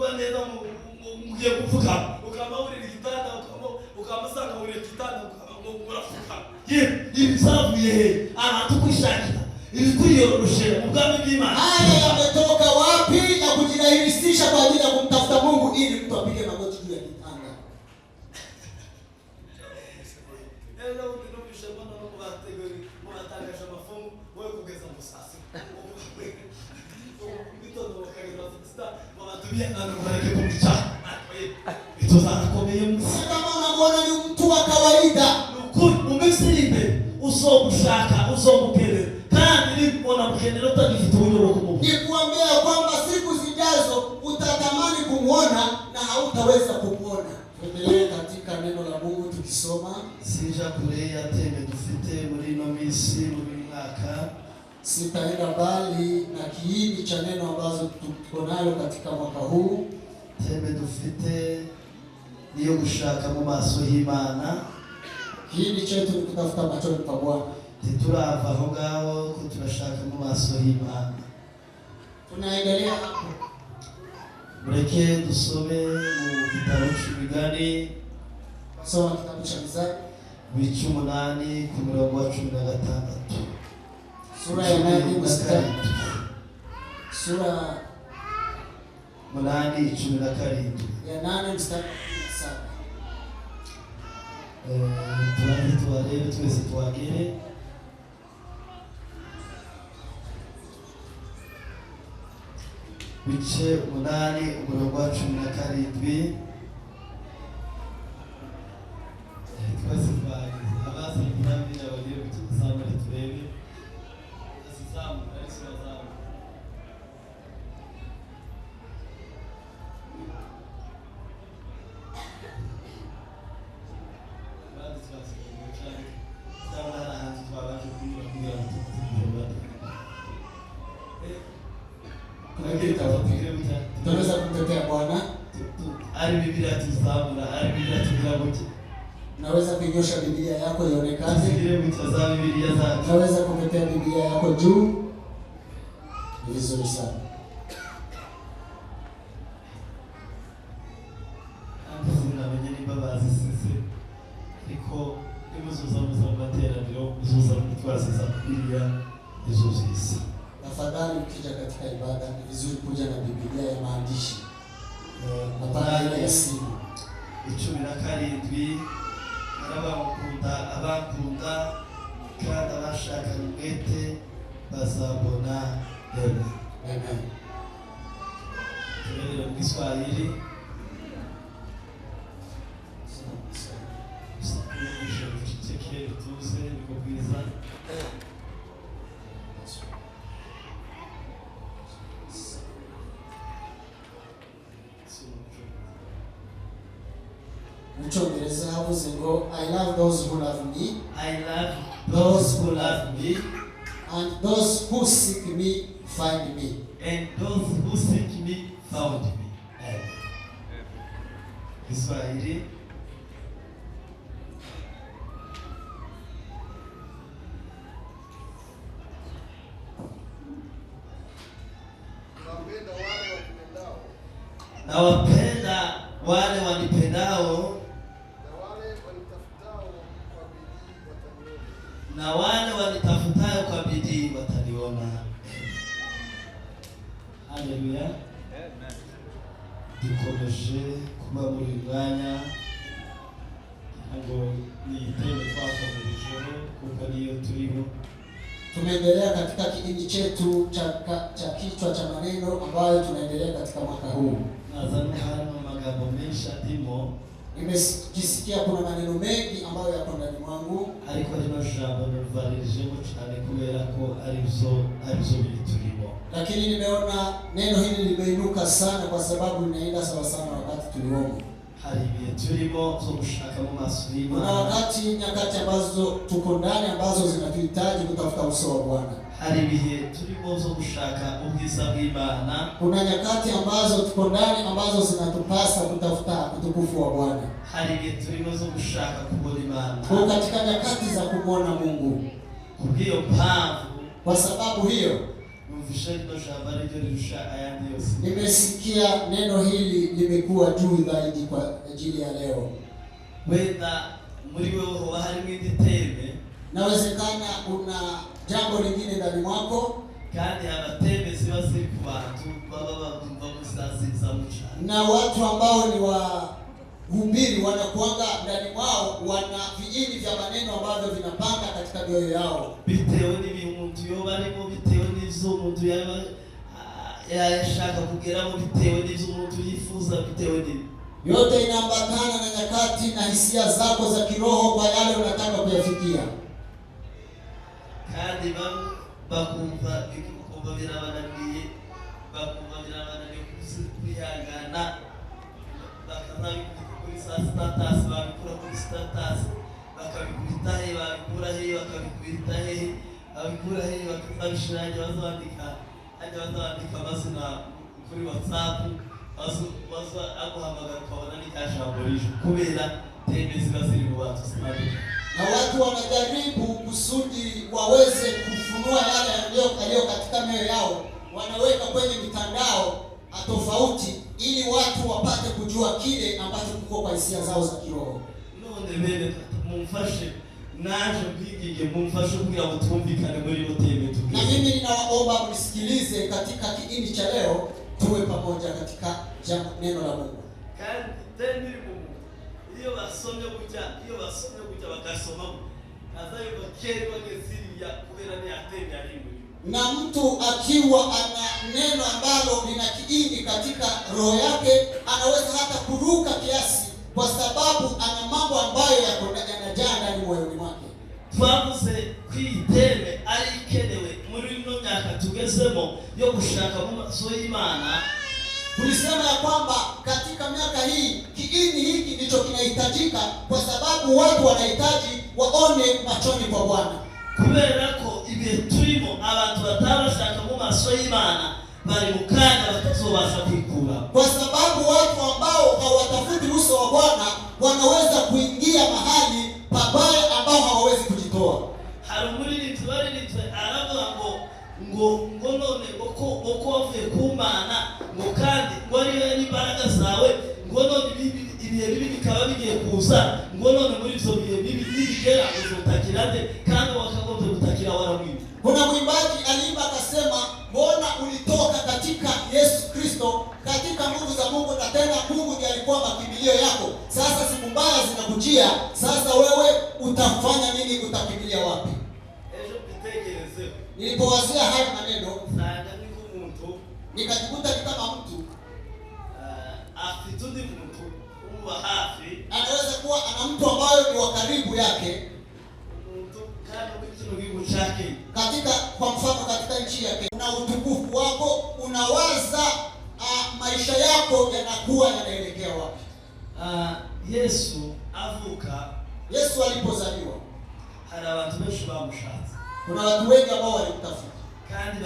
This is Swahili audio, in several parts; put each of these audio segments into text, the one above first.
kugwa neza mugiye kuvuga ukamawurira igitanda ukamusanga wurira igitanda ukamurafuka ibisavuye abantu kwishakira ibikuriyoroshe mu bwami bw'Imana. Haya yametoka wapi na kujirahisisha kwa ajili ya kumtafuta Mungu ili mtu apige magoti juu ya kitanda? Leo tunabisha bwana na kuwategori mwatangaza mafungu wewe kugeza musasi. Mitono wakagira sita watumia na kubareke kumcha. Ito sana komeye musi. Kama unamuona ni mtu wa kawaida, umesirimbe usogushaka uzomukere kandi nibona mukenero utagifite uburyo bwo kumubona. Nikuambia kwamba siku zijazo utatamani kumuona na hautaweza kumuona. Tuendelee katika neno la Mungu tukisoma. Sija kure ya teme dufite muri no misi muri mwaka. Sitaenda mbali na kiini cha neno ambazo tuko nayo katika mwaka huu. Teme dufite niyo gushaka mu maso y'Imana. Kiini chetu ni kutafuta machoni pa Bwana. Titurava aho ngaho ko turashaka mu maso y'Imana. Tunaendelea hapo. Mureke dusome mu gitabo cy'Imigani. Soma kitabu cha Mithali bice 8 ku murongo wa 16. Sura ya 8 mstari. Sura 8:17. Ya 8 mstari 17. Tuwarebe twese twagere. Bice 8 umurongo wa 17. Twese twageze. Abasa n'abandi abagiye gusama turebe. Asizamu arisizamu. tunaweza kumtetea Bwana. Ari Biblia tuzamura, ari Biblia tugrabuke. Naweza kunyosha Biblia yako ionekane. Zile mtazame Biblia zako. Naweza kutetea Biblia yako juu. Vizuri sana. Akazina mwenye babazi sisi. Iko imuzuza muzamatera ndio muzuza mtwaziza Biblia izuzisa. Tafadhali ukija katika ibada ni vizuri kuja na Biblia ya maandishi. Hapana ile ya simu. 17 abakunda kandi abashaka umwete bazabona Yesu. Amen. Turere mu Kiswahili. Chekele tuze nikubwiza. Muchongereza havuze ngo I love those who love me. I love those who love me. And those who seek me find me. And those who seek me found me. Kiswahili. Nawapenda wale wanipendao na wale wanitafutao kwa bidii wataniona. Haleluya. Amen. Dukomeje kuba muri mwanya ngo ni iteme twakomeje kuko niyo turiho. Tumeendelea katika kipindi chetu cha kichwa cha maneno ambayo tunaendelea katika mwaka huu. Nazana hano magambo menshi atimo. Nimesikia kuna maneno mengi ambayo yako ndani mwangu, ariko rino jambo nurivarijemo cyane kubera ko arizo biturimo. Lakini nimeona neno hili limeinuka sana kwa sababu linaenda sawa sana wakati tuliomo. Hari ibihe turimo zo gushaka mu maso y'Imana. Kuna wakati nyakati ambazo tuko ndani ambazo zinatuhitaji kutafuta uso wa Bwana. Hari ibihe turimo zo gushaka ubwiza bw'Imana. Kuna nyakati ambazo tuko ndani ambazo zinatupasa kutafuta utukufu wa Bwana. Hari ibihe turimo zo gushaka kubona Imana. Kwa katika nyakati za kumwona Mungu. Kubwiyo mpamvu, kwa sababu hiyo Nimesikia neno hili limekuwa juu zaidi kwa ajili ya leo. Wenda muri wewe ho harimo inditeme. Nawezekana una jambo lingine ndani mwako. Kandi abateme ziba ziri ku bantu baba bakumva musasiza mucha. Na watu ambao ni wahubiri wanakuanga ndani mwao wana viini vya maneno ambavyo vinapanga katika mioyo yao. Bitewe n'ibintu yoba arimo, bitewe n'ivyo umuntu yashaka kugeramo, bitewe n'ivyo umuntu yifuza, bitewe n'ibyo. Yote inaambatana na nyakati na hisia zako za kiroho kwa yale unataka kuyafikia. Kandi bakumva birabananiye kwihangana, bakazabikura kuri status, babikura kuri status, bakabikubita he, babikura he, bakabikubita he, babikura he, bakabishiranya, bazandika amazina kuri WhatsApp, baza aguhamagara ukabona n'ikajambo rije kubera teme ziba ziri mu bantu sinabyo. Na watu wanajaribu kusudi waweze kufunua yale yaliyo katika mioyo yao, wanaweka kwenye mitandao tofauti ili watu wapate kujua kile ambacho kiko kwa hisia zao za kiroho. None bene mumfashe naje bigige, mumfashe kugira ngo twumvikane muri teme tu. Na mimi ninawaomba mnisikilize katika kiini cha leo, tuwe pamoja katika neno la Mungu. Kandi teni iyo basomye kujya bakasoma azayo bakeri bageziriya kubera ni atende arimwe. Na mtu akiwa ana neno ambalo lina kiini katika roho yake, anaweza hata kuruka kiasi kwa sababu ana mambo ambayo yanajaa ndani moyoni mwake. Twavuze kwiteme ari ikenewe muri no myaka tugezemo yo gushaka mu maso y'Imana. Tulisema ya kwamba katika miaka hii kiini hiki ndicho kinahitajika kwa sababu watu wanahitaji waone machoni kwa Bwana. Kubera ko ibihe turimo abantu batabashaka mu maso y'Imana bari mukanya batazobasha kwikura. Kwa sababu watu ambao hawatafuti uso wa Bwana wanaweza kuingia mahali pabaya ambao hawawezi kujitoa. Harumuri bari aravuga ngo none uko wavuye ku Mana ngo kandi ngo ari imbaraga zawe ngo none ibihe bibi bikaba bigiye kuza ngo none muri ibyo bihe bibi bigera uzotakirande kandi wakagombye gutakira waramwiye. Kuna mwimbaji aliimba akasema, mbona ulitoka katika Yesu Kristo, katika nguvu za Mungu, na tena Mungu ndiye alikuwa makimbilio yako. Sasa siku mbaya zinakujia, sasa wewe utafanya nini? Utakimbilia wapi? Nilipowazia haya maneno nikajikuta ni kama mtu afitundi mtu uwa hafi anaweza kuwa ana mtu ambaye ni wa karibu yake mtu kama kitu chake katika, kwa mfano katika nchi yake, na utukufu wako unawaza maisha yako yanakuwa yanaelekea wapi. Yesu avuka, Yesu alipozaliwa hari abantu benshi bamushatse, kuna watu wengi ambao walimtafuta kandi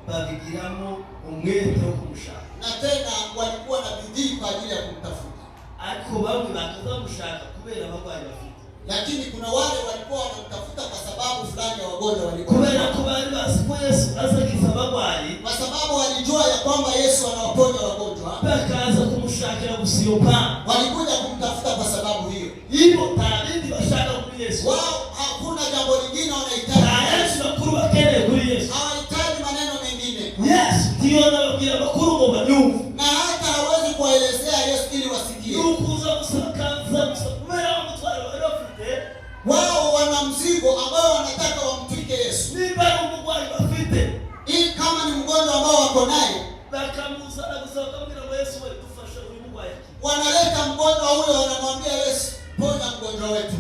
babigiramo umwete wo kumushaka, na tena walikuwa na bidii kwa ajili ya kumtafuta. Ariko bamwe bakazamushaka kubera abarwayi bafite, lakini kuna wale walikuwa wanamtafuta kwa sababu fulani ya wagonjwa walikuwa, kubera ko bari bazi ko Yesu azakiza abarwayi, kwa sababu walijua ya kwamba Yesu anawaponya wagonjwa, bakaza kumushakira gusiyopa, walikuja kumtafuta kwa sababu hiyo. Ibo tabindi bashaka kuri Yesu, wao hakuna jambo lingine wanahitaji. Yesu bakuru bakeneye kuri Yesu, hawahitaji maneno mengine. Yesu ndio anababwira bakuru ngo banyumve, na hata hawezi kuwaelezea Yesu ili wasikie. Yukuza kusakaza kubera umutwaro barafite, wao wana mzigo ambao wanataka wamtwike Yesu. Niba umugwayi bafite, ili kama ni mgonjwa ambao wako naye, bakamuza na gusaba kumira Yesu wewe tufashe uyu mugwayi, wanaleta mgonjwa huyo, wanamwambia Yesu, ponya mgonjwa wetu.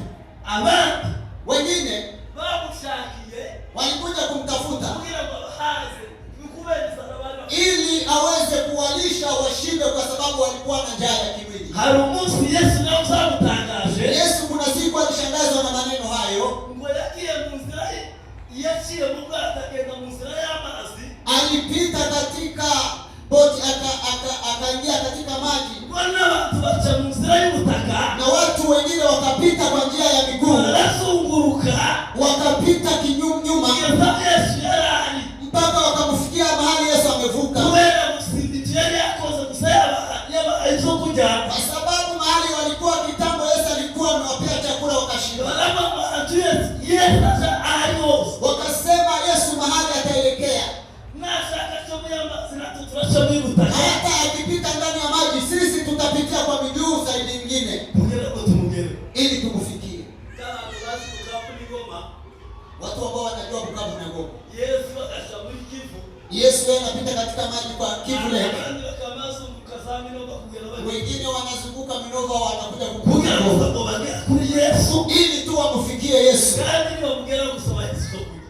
Amen. Wengine bamushakiye walikuja kumtafuta kugira ngo bahaze bikubeza n'abana ili aweze kuwalisha washibe, kwa sababu walikuwa na njaa ya kimwili. Hari umunsi Yesu nawe uzamutangaje. Yesu kuna siku alishangazwa na maneno hayo, ngo yagiye mu nzira yaciye mu bwato agenda mu nzira y'amazi, alipita katika boti akaingia katika maji, mbona watu baca mu nzira y'ubutaka, na watu wengine wakapita kwa njia ya miguu, barazunguruka wakapita kinyume nyuma Yesu yarari mpaka wakamfikia kurya, kwa sababu mahali walikuwa kitambo Yesu alikuwa amewapea chakula wakashiba. Wakasema Yesu mahali ataelekea, hata akipita ndani ya maji sisi tutapitia kwa miguu zaidi nyingine ili tumufikie. Watu ambao wanajua Bukavu na Goma, Yesu yeye anapita katika maji kwa Kivu Lake. Wengine wanazunguka Minova wanakuja kukuja Yesu ili tu wamufikie Yesu.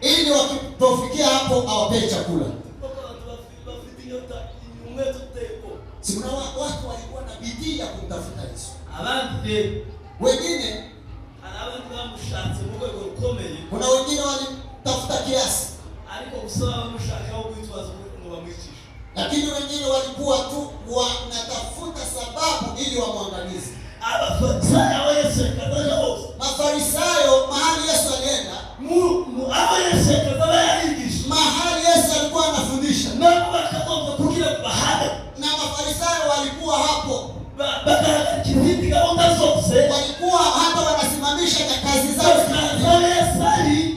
Ili wakipofikia hapo awapee chakula. Sikuna watu walikuwa na bidii ya kumtafuta Yesu. Wengine kuna wengine walitafuta kiasi, lakini wengine walikuwa tu wanatafuta sababu ili wamwangamize. Mafarisayo mahali Yesu alienda, mahali Yesu alikuwa anafundisha, na Mafarisayo walikuwa hapo, walikuwa hata wanasimamisha na kazi zao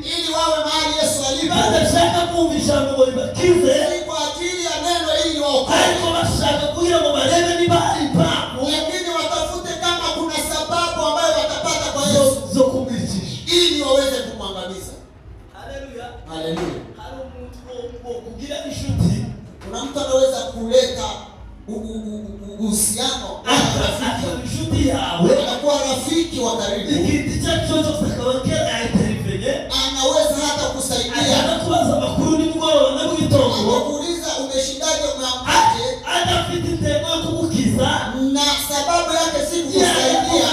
ili wawe mahali Yesu alipo, kwa ajili ya neno ili waokoke. Lakini watafute kama kuna sababu ambayo watapata kwa Yesu ili waweze kumwangamiza. Haleluya. Haleluya. Kuna mtu anaweza kuleta uhusiano na rafiki, anakuwa rafiki wa karibu, anaweza hata kusaidia, anakuuliza umeshindaje, umeamkaje, na sababu yake si kukusaidia,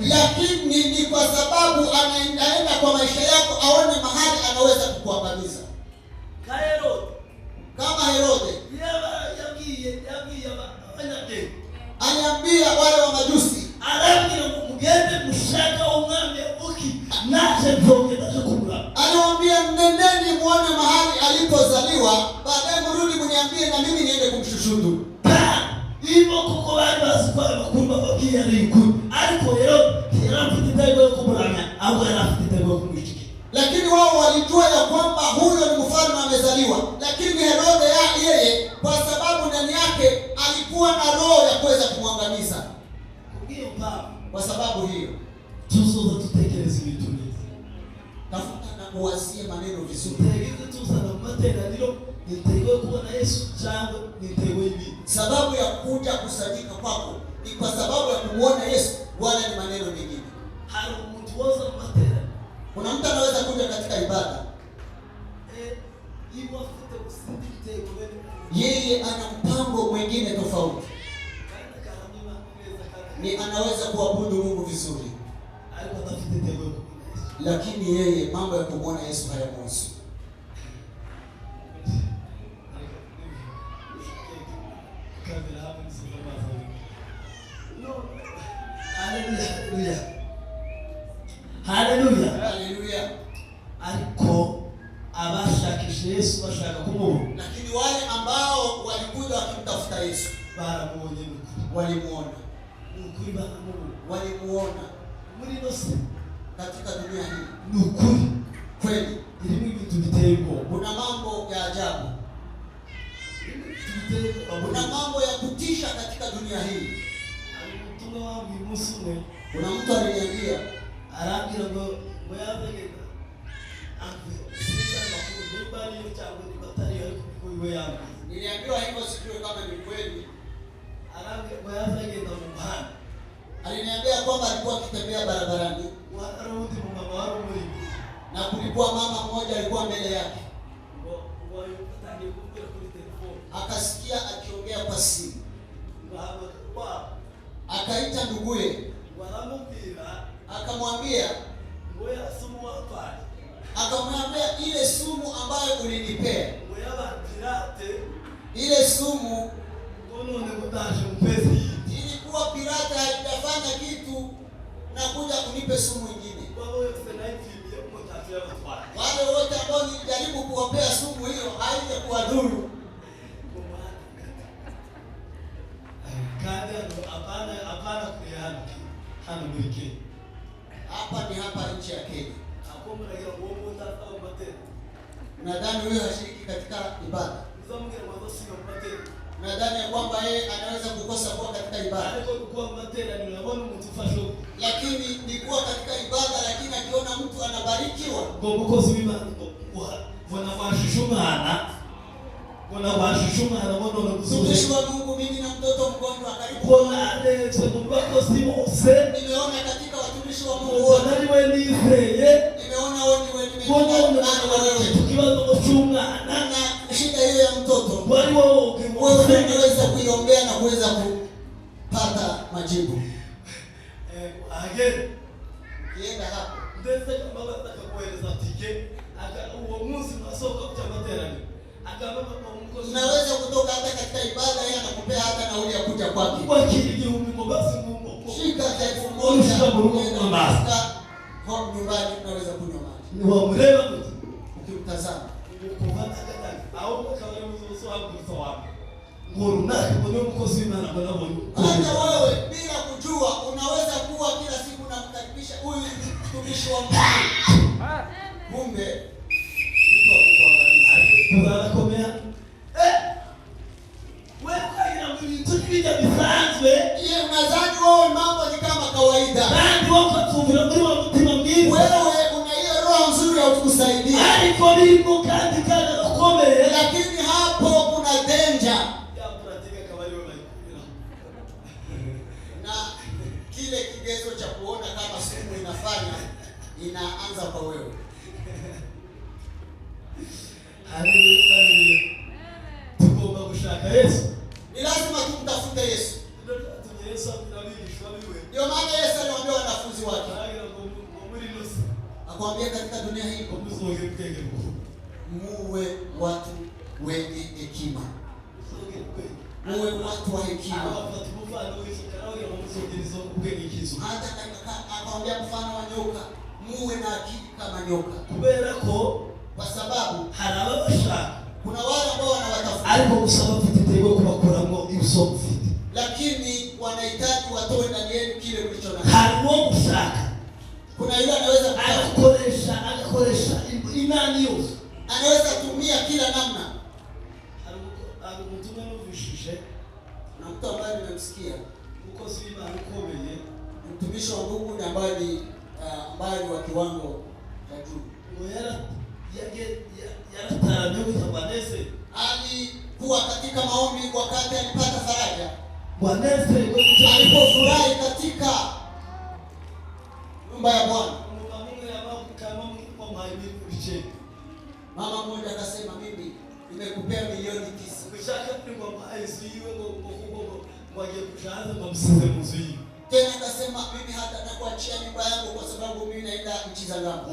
lakini ni kwa sababu anaenda kwa maisha yako aone mahali anaweza kukuangamiza. Kama Herode aliambia wale wa majusi, aliwaambia nendeni muone mahali alipozaliwa, baadaye mrudi mniambie na mimi niende kumshushudu. Lakini wao walijua ya kwamba huyo ni mfalme amezaliwa, lakini Herode yeye kwa sababu ndani yake alikuwa na roho ya kuweza kumwangamiza. Kwa sababu hiyo tafuta na kuwazie maneno vizuri. Sababu ya kuja kusanyika kwako ni kwa sababu ya kumuona Yesu, wala ni maneno mengine. Kuna mtu anaweza kuja katika ibada, yeye ana mpango mwingine tofauti, ni anaweza kuabudu Mungu vizuri, lakini yeye mambo ya kumwona Yesu hayamhusu. Haleluya. Haleluya. Ariko abashakisha Yesu bashaka kumubona, lakini wale ambao walikuja wakimtafuta Yesu baramuonye, walimuona, ukuri baramuona, walimuona muri nose katika dunia hii. Ni ukuri kweli, ilimo ibintu biteye ubwoba, kuna mambo ya ajabu, kuna mambo ya kutisha katika dunia hii. Alimutumwa wangu umunsi umwe, kuna mtu aliniambia, arambira ngo yavegeza niliambiwa hivyo, sijui kama ni kweli. Aliniambia kwamba alikuwa akitembea barabarani na kulikuwa mama mmoja alikuwa mbele yake, akasikia akiongea kwa simu, akaita nduguye, akamwambia ile sumu ambayo ulinipea, ile sumu ilikuwa pirata, haijafanya kitu na kuja kunipe sumu nyingine. Wale wote ambao nilijaribu kuwapea sumu hiyo haijakuwadhuru. nadhani ya kwamba yeye anaweza kukosa kuwa katika ibada. Ariko kuwa materaniro yabona umuntu ufashe. Lakini ni kuwa katika ibada lakini akiona mtu anabarikiwa. Ngo mukozi w'Imana bona washishumana. Bona washishumana bona Mtumishi wa Mungu, mimi na mtoto mgonjwa karibu. Bona ndetse mubako simose. Nimeona katika watumishi wa Mungu wote. Niwe nizeye. Nimeona wote wewe tukibazo cy'umwana na shida hiyo ya mtoto. Wali wewe unaweza kuiombea na kuweza kupata majibu. Again. Kienda hapo. Ndetse kama wataka kueleza tike uwo munsi masoko kwa materani. Akababa kwa mkosi. Unaweza kutoka hata katika ibada yeye anakupea hata nauli ya kuja kwake. Kwa kile umimo basi Mungu. Shika elfu moja kwa master. Kwa nyumbani unaweza kunywa maji. Ni wa mrema mtu. Ukimtazama. Ukupata kaka. Au kama mzozo wako msawa. Ngorunaki mwenye mkosi Imana bwana wangu. Hata wewe bila kujua unaweza kuwa kila siku unamkaribisha huyu mtumishi wa Mungu. Kumbe mtu akukuangalia. Unakomea. Wewe kwa ina mtujija bisanzwe. Yeye unadhani wewe mambo ni kama kawaida. Bandi wako tuvira muri wa mutima mwiza. Wewe una hiyo roho nzuri ya kukusaidia. Ariko biko kandi kana ukomeye. Lakini hapo kuna danger. Na kile kigezo cha kuona kama sumu inafanya inaanza kwa wewe. Haleluya. Tukoma kushaka Yesu. Ni lazima tumtafute Yesu. Yesu amebishwa wewe. Ndio maana Yesu aliwaambia wanafunzi wake. Akwambia katika dunia hii muwe watu wenye hekima. Muwe watu wa hekima. Hata akamwambia mfano wa nyoka, muwe na akili kama nyoka. Kubera ko kwa sababu harababasha kuna wale ambao wanawatafuta ariko gusaba mfitego kubakoramo ibisomfi, lakini wanahitaji watoe ndani yenu kile mlicho nacho. harimo gushaka. Kuna yule anaweza agakoresha imani yose, anaweza tumia kila namna. Hari umutumwa n'uvishije na mtu ambaye nimemsikia uko si imani ukomeye, mtumishi wa Mungu ambaye ni wa kiwango cha juu. Yarataramye kutabwaneze, alikuwa katika maombi wakati alipata faraja. Bwaneze alipofurahi katika nyumba ya Bwana. Mama mmoja akasema, mimi nimekupea milioni 9. Tena akasema, mimi hata nakuachia nyumba yangu kwa sababu mimi naenda nchi za ng'ambo.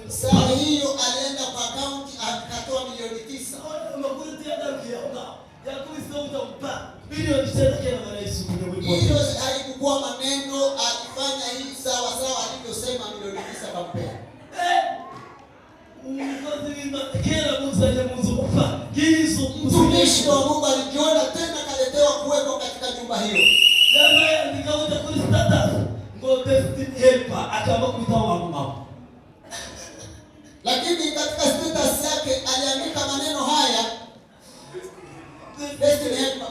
Saa hiyo alienda kwa akaunti akatoa milioni 9. Hiyo haikuwa maneno, alifanya hii sawa sawa alivyosema milioni 9 kampea. Mtumishi wa Mungu alijiona tena kaletewa kuweko katika nyumba hiyo. Lakini katika status yake aliandika maneno haya, Destiny helper.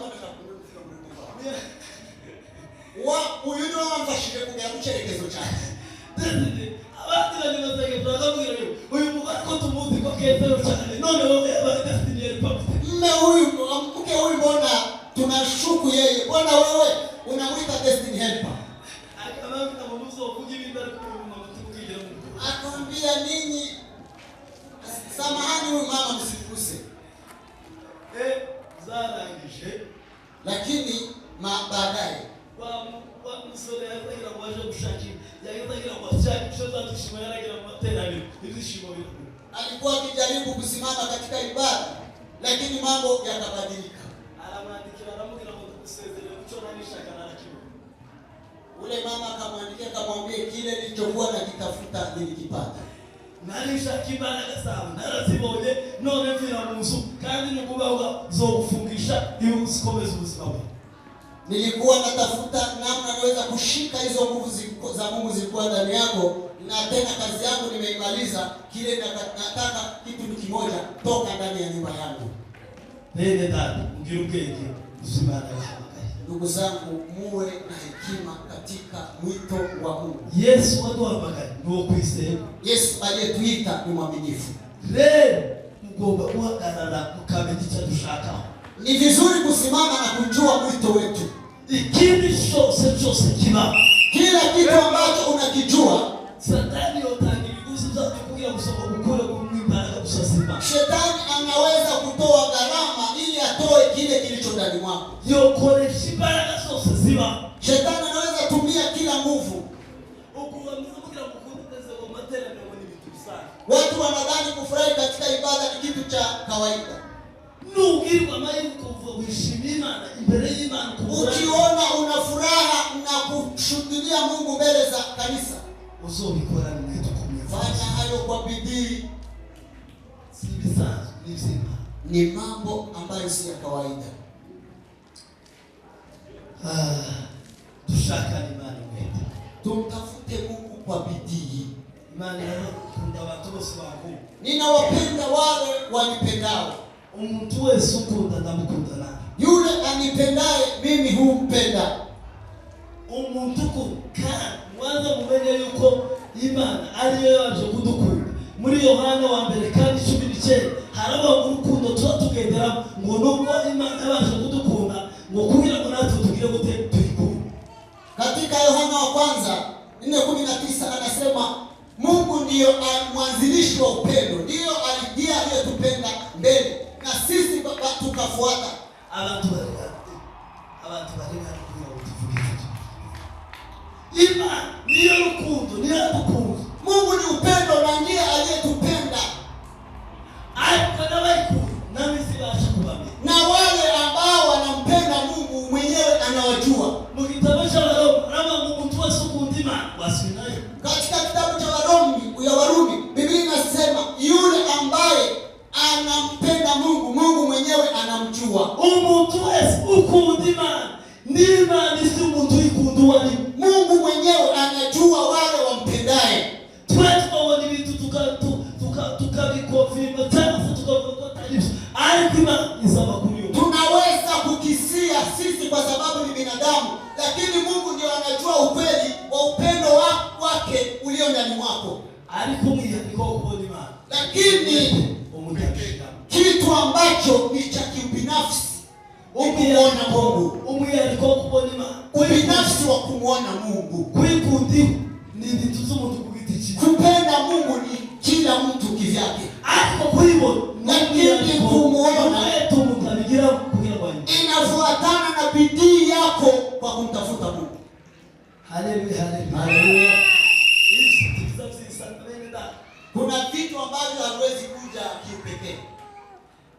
Uyu ni wamfashije kugera mu cyerekezo cyane. Abandi banyamaze baravuga uyu mugore ko tumuzi ko kezero cyane, none wowe Destiny helper. Mme huyu mke huyu mbona tunashuku yeye? Mbona wewe unamuita Destiny helper? Akamwambia ninyi, samahani huyu mama msikuse. Zarangije. Lakini baadaye wa msore yagira kwaje gushaki yagira kwashaki choza tushima yagira materani nizishimo bila alikuwa akijaribu kusimama katika ibada, lakini mambo yakabadilika. Alamwandikira aramubwira ngo kusezerera kuchona nishaka na kibo. Ule mama akamwandikia akamwambia, kile nilichokuwa nakitafuta nilikipata. Narisha kibana gasaba narazibonye none mvira mu nzu kandi nukubaho zo gufungisha iyo usikomeza ubuzima bwawe. Nilikuwa natafuta namna naweza kushika hizo nguvu za Mungu zilikuwa ndani yako, na tena kazi yangu nimeimaliza. Kile nataka kitu kimoja, toka ndani ya nyumba yangu. bene data mugira ubwenge uzimana yahamagaye. Ndugu zangu, muwe na hekima katika mwito wa Mungu. Yesu waduhamagaye nuwo kwizera. Yesu aliyetuita ni mwaminifu. Rero mugomba guhagarara mukamenya icyo dushaka. Ni vizuri kusimama na kujua mwito wetu. Ikindi cyose kiba, kila kitu ambacho unakijua, Satani yotanga ibiguzi byacu kugira gusoma gukora kumwimbaraga gusasima. Shetani anaweza kutoa gharama ili atoe kile kilicho ndani mwako. Yokoresha imbaraga zose ziba. Shetani anaweza tumia kila nguvu. Watu wanadhani kufurahi katika ibada ni kitu cha kawaida. Ukiona una furaha na kushuhudia Mungu mbele za kanisa, fanya hayo kwa bidii. Ni mambo ambayo si ya kawaida. Tushaka imani wetu. Tumtafute Mungu kwa bidii. Imani kunda watu bose bako. Ninawapenda wale wanipendao. Umuntu wese ukunda ndamukunda nawe. Yule anipendaye mimi humpenda. Umuntu ukunda mwanza mumenye yuko Imana ariyo yaje kudukunda. Muri Yohana wa mbere kandi 19 haraba urukundo tuba tugendera ngo nubwo Imana yaje kudukunda ngo kugira ngo natwe tugire gute tuyikunda. Katika Yohana wa kwanza 4:19 anasema Mungu ndiyo mwanzilishi wa upendo, ndiyo aliyetupenda mbele na sisi tukafuata. Abantu bari Imana niyo rukundo, niyo rukundo. Mungu ni upendo na ndiye aliyetupenda. Na wale ambao wanampenda Mungu mwenyewe anawajua. Katika kitabu cha Warumi, Biblia inasema yule ambaye anampenda Mungu, Mungu mwenyewe anamjua. Umuntu wese ukunda Imana, n'Imana isi umuntu ikundwa ni Mungu mwenyewe anajua wale wampendaye. Twabona ibintu tukabikonfirma cyangwa tukavuga tarifu ariko Imana isaba kuriyo. Tunaweza kukisia sisi kwa sababu ni binadamu, lakini Mungu ndiye anajua ukweli wa upendo wake ulio ndani mwako. Ariko mwiyandiko kubona Imana. Lakini kitu ambacho ni cha kibinafsi ukimwona Mungu. Umwiyandiko kubona Imana. Ubinafsi wa kumwona Mungu. Kwikundi ni vitu z'umuntu kugitichi. Kupenda Mungu ni kila mtu kivyake. Ariko kwibona lakini kumwona tumukabigira kugira ngo inafuatana na bidii yako kwa kumtafuta Mungu. Haleluya, haleluya. Haleluya. Kuna vitu ambavyo hawezi kuja kipekee.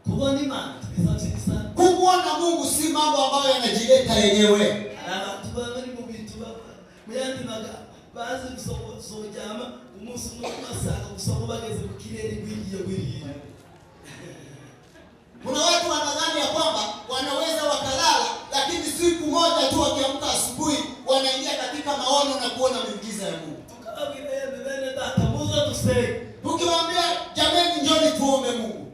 Kubona Imana tubisabye kumwona Mungu si mambo ambayo yanajileta yenyewe. Abantu bari mu bintu muyandi maga bazi gusojama umunsi n'umusaka gusoma bageze mu kirere gw'igiye. Kuna watu wanadhani ya kwamba wanaweza wakalala, lakini siku moja tu wakiamka asubuhi wanaingia katika maono na kuona miujiza ya Mungu. Tukiwaambia jameni njoni tuombe Mungu,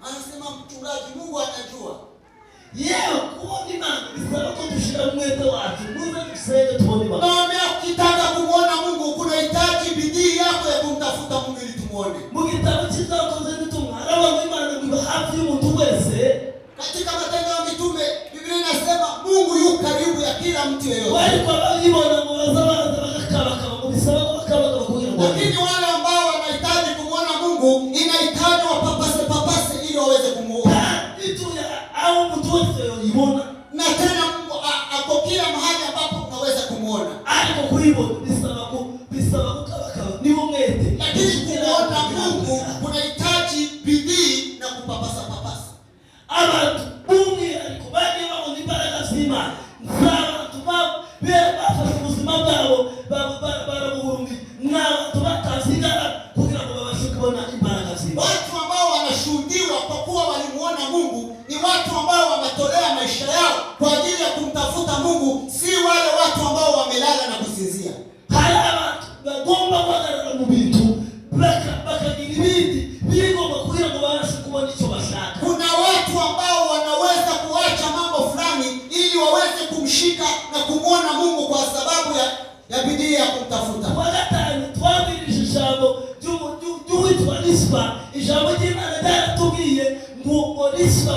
anasema mchungaji Mungu anajua. Kuona Imana bisaba ko dushira mwete wacu muze tusenge tuone Imana. Naambia ukitaka kumuona Mungu kunahitaji bidii yako ya kumtafuta Mungu ili tumuone. Mu gitabo cy'Ibyakozwe n'Intumwa araba Imana ngo hafi y'umuntu wese. Katika Matendo ya Mitume Biblia inasema Mungu yu karibu ya kila mtu yeyote. Wale kwa babibona ngo bazabanza bakakabaka ngo bisaba ko bakabaka kugira ngo. Lakini wale ambao wanahitaji kumuona Mungu inahitaji wapapase ili waweze kumuona. Au mtu wote yibona na tena Mungu ako kila mahali ambapo unaweza kumuona. Ariko kuibona bisaba kukabaka ni umwete. Lakini kumuona Mungu kunahitaji bidii na kupapasa. Abantu bumwe ariko baje babona imbaraga z'Imana. Nzaba tubaba bafashe ubuzima bwabo barabuhurumbi n'abantu batazigara kugira ngo babashe kubona imbaraga z'Imana. Watu ambao wanashuhudiwa kwa kuwa walimuona Mungu ni watu ambao wametolea maisha yao kwa ajili ya kumtafuta Mungu, si wale watu ambao wamelala na kusinzia. Hari abantu bagomba kuhagarara mu bintu bakagira ibindi bigomba kugira ngo ijambo ry'Imana ryaratubwiye ngo risba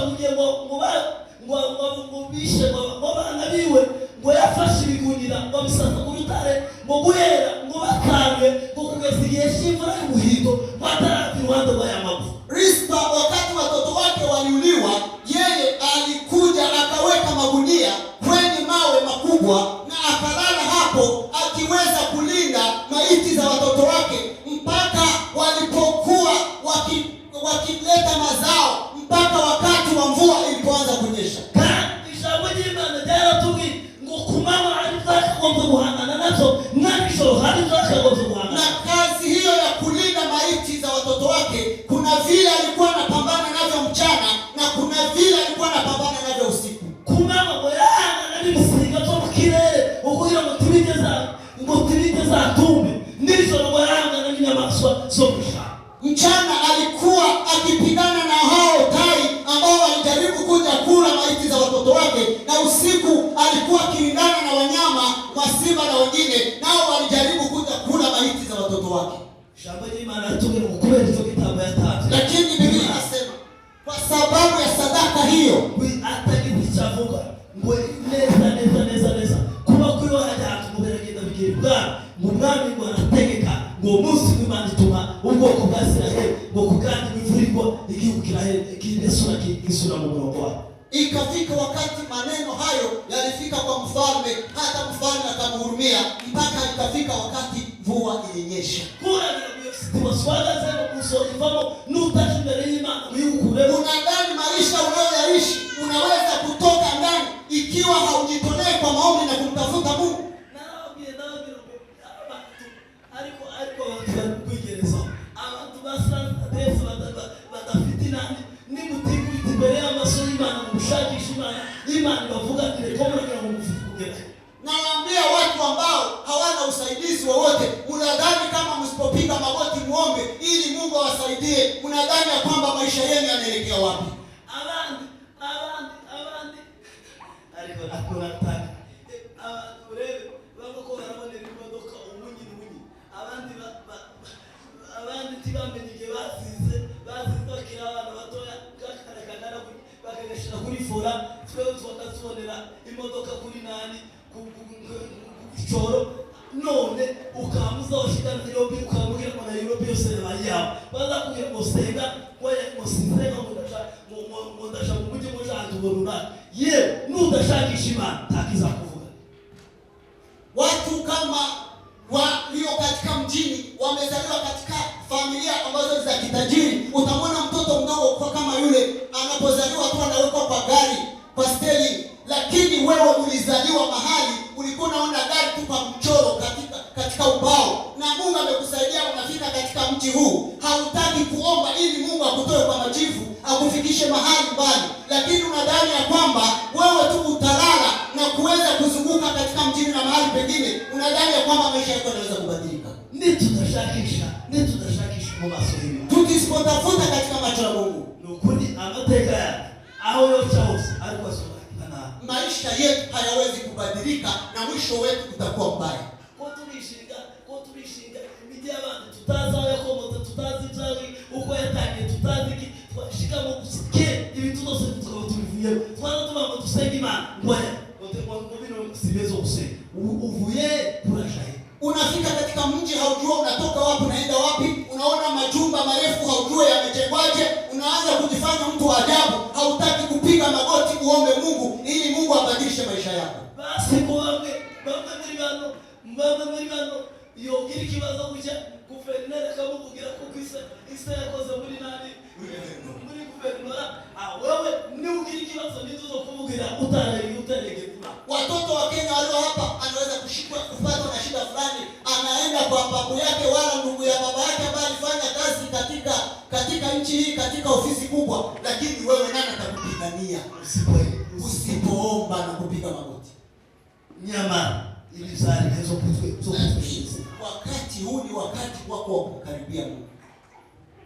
ngo bishe ngo bana biwe ngo yafashe ibigunira ngo bisasa ku rutare ngo guhera ngo bakange ngo kugeza igihe cy'imvura y'umuhindo batarapi ruhande rwa yamavu. Rispa wakati watoto wake waliuliwa, yeye alikuja akaweka magunia kwenye mawe makubwa na akalala hapo akiweza kulinda maiti za watoto wake mpaka walipokuwa wakileta mazao mpaka wakati wa mvua ilipoanza kunyesha. Ijambo ry'Imana ryaratubwiye ngo kumama alizakagombye guhangana nazo n'ijoro alizakagombye guhangana. Na kazi hiyo ya kulinda maiti za watoto wake, kuna vile alikuwa anapambana navyo mchana na kuna vile alikuwa anapambana navyo usiku. Kumama ngo yahangana n'ibisiga byo mu kirere ukugira ngo tibigeza tumbe, n'ijoro ngo yahangana n'inyamaswa zo mu ishamba. Mchana alikuwa akipigana na hao tai ambao walijaribu kuja kula maiti za watoto wake, na usiku alikuwa akilindana na wanyama wa simba na wengine nao walijaribu kuja kula maiti za watoto wake. Ijambo ry'Imana ritubwira ngo kubera icyo gitambo yatanze, lakini Biblia inasema kwa sababu ya sadaka hiyo atagichavuga ngo neza kuba kuri wahajya kumubera bigirwa mu mwami ngo arategeka ngo umunsi w'Imana ituma ubwoko bwa Israeli ngo kugandi bivurirwa igihugu kisura mu murongo wao. Ikafika wakati maneno hayo yalifika kwa mfalme, hata mfalme akamhurumia mpaka ikafika wakati mvua ilinyesha. Unadhani maisha unayoyaishi unaweza kutoka ndani ikiwa haujitolee kwa maombi na kumtafuta Mungu? Nawaambia watu ambao hawana usaidizi wowote, unadhani kama msipopiga magoti muombe ili Mungu awasaidie, unadhani ya kwamba maisha yenu yanaelekea wapi? Abandi ariko akora taka urebe bako barabonera imodoka umunyi abandi tibamenye bazize bakira abana batoya kakaragana bakagashira kuri fora twe twakazibonera imodoka kuri nani kuchoro none ukamuza washikana Nairobi ukamubwira ko Nairobi yose bayabo baza kugira musenga kwaye musinzega mudasha mu mujyi mujandi boruna ye nudashakisha Imana takiza kuvuga. Watu kama walio katika mjini wamezaliwa katika familia ambazo za kitajiri, utamwona mtoto mdogo kwa kama yule anapozaliwa tu anawekwa kwa gari kwa steli, lakini wewe ulizaliwa mahali ulikuwa unaona gari tu kwa mchoro katika ubao, na Mungu amekusaidia unafika katika mji huu. Hautaki kuomba ili Mungu akutoe kwa majivu akufikishe mahali mbali, lakini unadhani ya kwamba wewe tu utalala na kuweza kuzunguka katika mjini na mahali pengine, unadhani ya kwamba maisha yako yanaweza kubadilika. Nitudashakisha mu maso y'Imana, tukisipotafuta katika macho ya Mungu nukuri amateka yake aho yocha hose ariko asubakana, maisha yetu hayawezi kubadilika na mwisho wetu utakuwa mbaya. Ko tubishinga imijyi y'abantu tutazi yakomoza, tutazi cyari uko yatangiye, tutazi ki twashika mu gusike ibintu byose tukaba tubivuye twana tubamo dusenga Imana ngoya ngo bino sibezo gusenga uvuye kurashaye. Unafika katika mji haujua unatoka wapi unaenda wapi, unaona majumba marefu haujua yamejengwaje, unaanza kujifanya mtu wa ajabu, hautaki kupiga magoti uombe Mungu ili Mungu abadilishe maisha yako. Basi mbaba muri bano yogira ikibazo kujya guverineri akamuvugira ko isa yakoze muri nani muri guverinora, wewe ni ugira ikibazo nizo kuvugira utaregeza. Watoto wa Kenya walio hapa anaweza kupatwa na shida fulani, anaenda kwa babu yake wala ndugu ya baba yake ambaye alifanya kazi katika nchi hii katika ofisi kubwa, lakini wewe nani atakupigania usipoomba na kupiga magoti? Nyama ili zari hizo kutwe. Wakati huu ni wakati wako wa kukaribia Mungu.